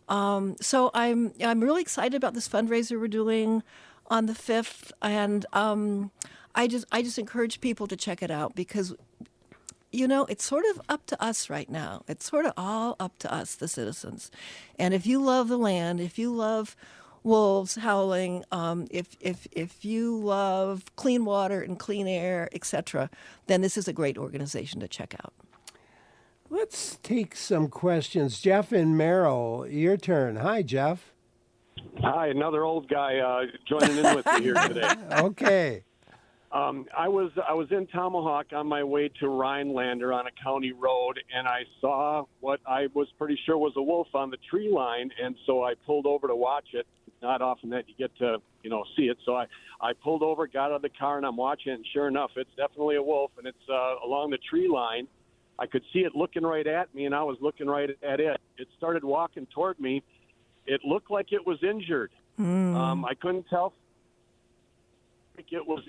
So I'm really excited about this fundraiser we're doing on the 5th, and I just encourage people to check it out because it's sort of up to us right now. It's sort of all up to us, the citizens. And if you love the land, if you love wolves howling, if you love clean water and clean air, etc., then this is a great organization to check out. Let's take some questions. Jeff and Merrill, your turn. Hi, Jeff. Hi, another old guy joining in with me here today. Okay. I was in Tomahawk on my way to Rhinelander on a county road, and I saw what I was pretty sure was a wolf on the tree line, and so I pulled over to watch it. Not often that you get to, see it. So I pulled over, got out of the car, and I'm watching it, and sure enough, it's definitely a wolf, and it's along the tree line. I could see it looking right at me, and I was looking right at it. It started walking toward me. It looked like it was injured. I couldn't tell if it was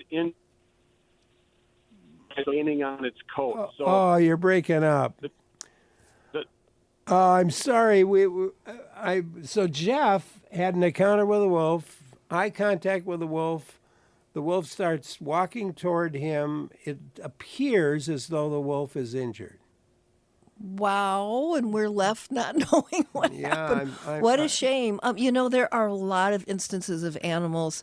leaning on its coat. So, you're breaking up. I'm sorry. So Jeff had an encounter with a wolf, eye contact with a wolf. The wolf starts walking toward him. It appears as though the wolf is injured. Wow, and we're left not knowing what happened. What a shame. There are a lot of instances of animals,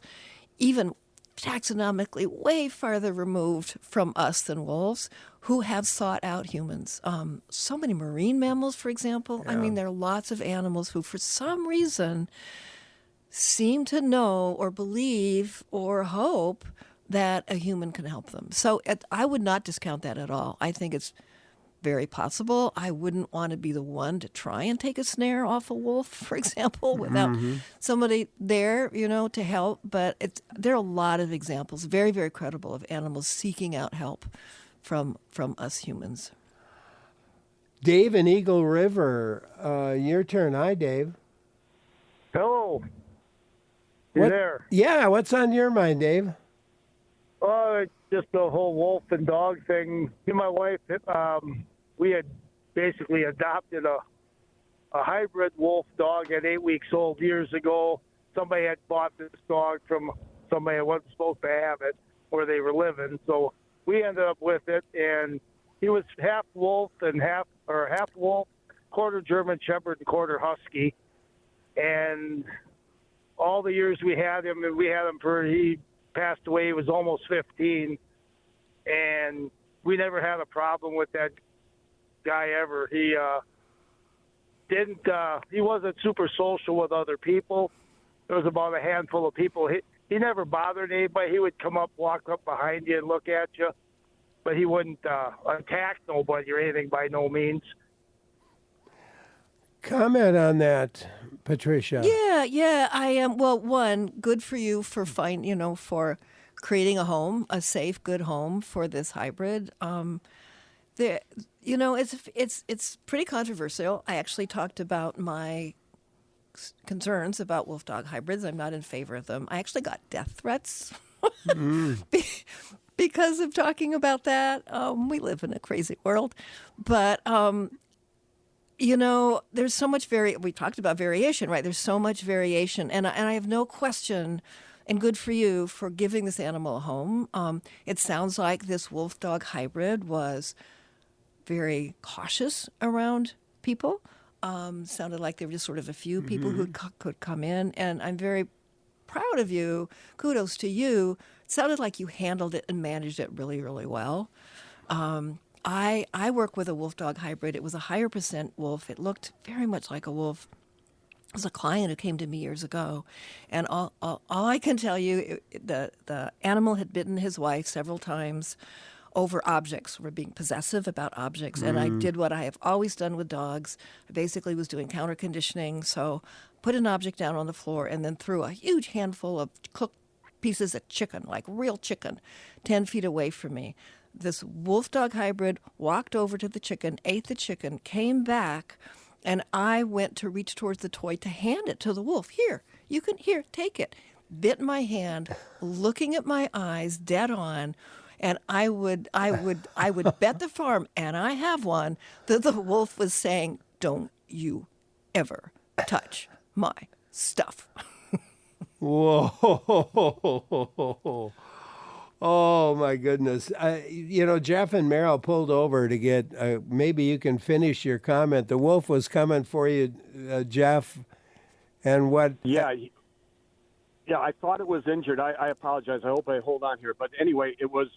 even taxonomically way farther removed from us than wolves, who have sought out humans. So many marine mammals, for example. Yeah. I mean, there are lots of animals who, for some reason, seem to know or believe or hope that a human can help them. So I would not discount that at all. I think it's very possible. I wouldn't want to be the one to try and take a snare off a wolf, for example, without somebody there, to help. But there are a lot of examples, very, very credible, of animals seeking out help from us humans. Dave in Eagle River, your turn. Hi, Dave. Hello. You there? Yeah, what's on your mind, Dave? Just the whole wolf and dog thing. Me and my wife, we had basically adopted a hybrid wolf dog at 8 weeks old years ago. Somebody had bought this dog from somebody that wasn't supposed to have it where they were living. So we ended up with it, and he was half wolf and half wolf, quarter German Shepherd and quarter Husky. And all the years we had him, and he passed away, he was almost 15. And we never had a problem with that guy ever. He he wasn't super social with other people. There was about a handful of people. He never bothered anybody. He would come up, walk up behind you and look at you, but he wouldn't attack nobody or anything by no means. Comment on that, Patricia. Yeah, I am. Well, one, good for you for for creating a home, a safe, good home for this hybrid. It's pretty controversial. I actually talked about my concerns about wolf dog hybrids. I'm not in favor of them. I actually got death threats because of talking about that. We live in a crazy world, but there's so much we talked about variation, right? There's so much variation, and I have no question. And good for you for giving this animal a home. It sounds like this wolf dog hybrid was very cautious around people. Sounded like there were just sort of a few people who could come in. And I'm very proud of you. Kudos to you. It sounded like you handled it and managed it really, really well. I work with a wolf dog hybrid. It was a higher percent wolf. It looked very much like a wolf. It was a client who came to me years ago, and all I can tell you, the animal had bitten his wife several times over objects. We're being possessive about objects, and I did what I have always done with dogs. I basically was doing counter conditioning, so put an object down on the floor and then threw a huge handful of cooked pieces of chicken, like real chicken, 10 feet away from me. This wolf dog hybrid walked over to the chicken, ate the chicken, came back, and I went to reach towards the toy to hand it to the wolf. Here, take it. Bit my hand, looking at my eyes, dead on, and I would bet the farm, and I have one, that the wolf was saying, "Don't you ever touch my stuff." Whoa. Oh, my goodness. Jeff and Merrill pulled over to get, maybe you can finish your comment. The wolf was coming for you, Jeff, and what? Yeah, I thought it was injured. I apologize. I hope I hold on here. But anyway, it was,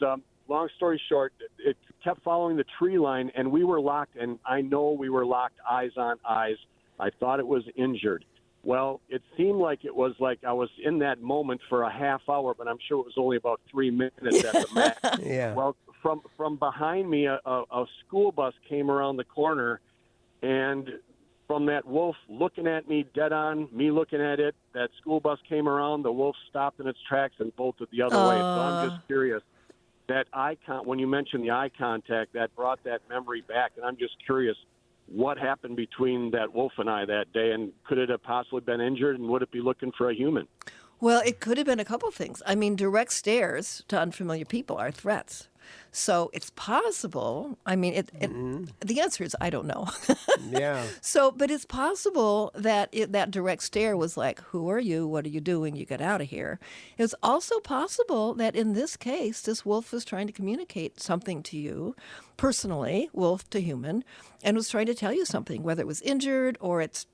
long story short, it kept following the tree line, and we were locked, and I know we were locked eyes on eyes. I thought it was injured. Well, it seemed like it was like I was in that moment for a half hour, but I'm sure it was only about 3 minutes at the max. Yeah. Well, from behind me, a school bus came around the corner, and from that wolf looking at me dead on, me looking at it, that school bus came around, the wolf stopped in its tracks and bolted the other way. So I'm just curious. That when you mentioned the eye contact, that brought that memory back, and I'm just curious. What happened between that wolf and I that day, and could it have possibly been injured, and would it be looking for a human? Well, it could have been a couple things. I mean, direct stares to unfamiliar people are threats. So it's possible. I mean, the answer is I don't know. Yeah. But it's possible that that direct stare was like, "Who are you? What are you doing? You get out of here." It's also possible that in this case, this wolf was trying to communicate something to you personally, wolf to human, and was trying to tell you something, whether it was injured or its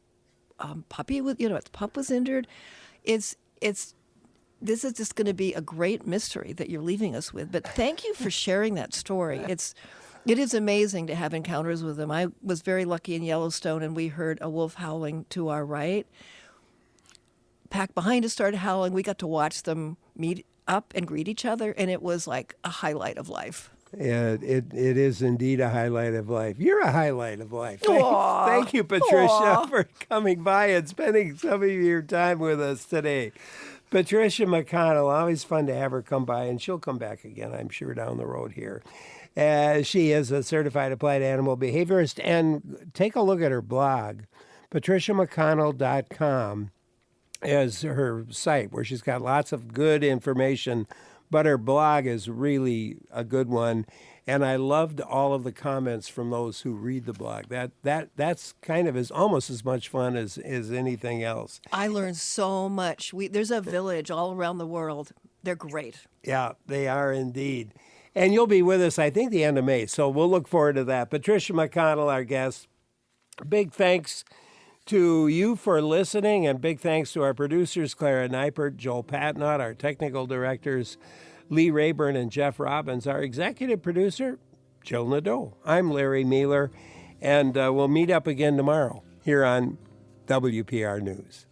puppy was, its pup was injured. This is just going to be a great mystery that you're leaving us with. But thank you for sharing that story. It is amazing to have encounters with them. I was very lucky in Yellowstone, and we heard a wolf howling to our right. Pack behind us started howling. We got to watch them meet up and greet each other, and it was like a highlight of life. Yeah, it is indeed a highlight of life. You're a highlight of life. Aw. Thank you, Patricia, Aw. for coming by and spending some of your time with us today. Patricia McConnell, always fun to have her come by, and she'll come back again, I'm sure, down the road here. She is a certified applied animal behaviorist, and take a look at her blog. PatriciaMcConnell.com is her site where she's got lots of good information, but her blog is really a good one. And I loved all of the comments from those who read the blog. That's kind of almost as much fun as anything else. I learned so much. There's a village all around the world. They're great. Yeah, they are indeed. And you'll be with us, I think, the end of May. So we'll look forward to that. Patricia McConnell, our guest. Big thanks to you for listening, and big thanks to our producers, Clara Neipert, Joel Patnott, our technical directors, Lee Rayburn and Jeff Robbins, our executive producer, Jill Nadeau. I'm Larry Mealer, and we'll meet up again tomorrow here on WPR News.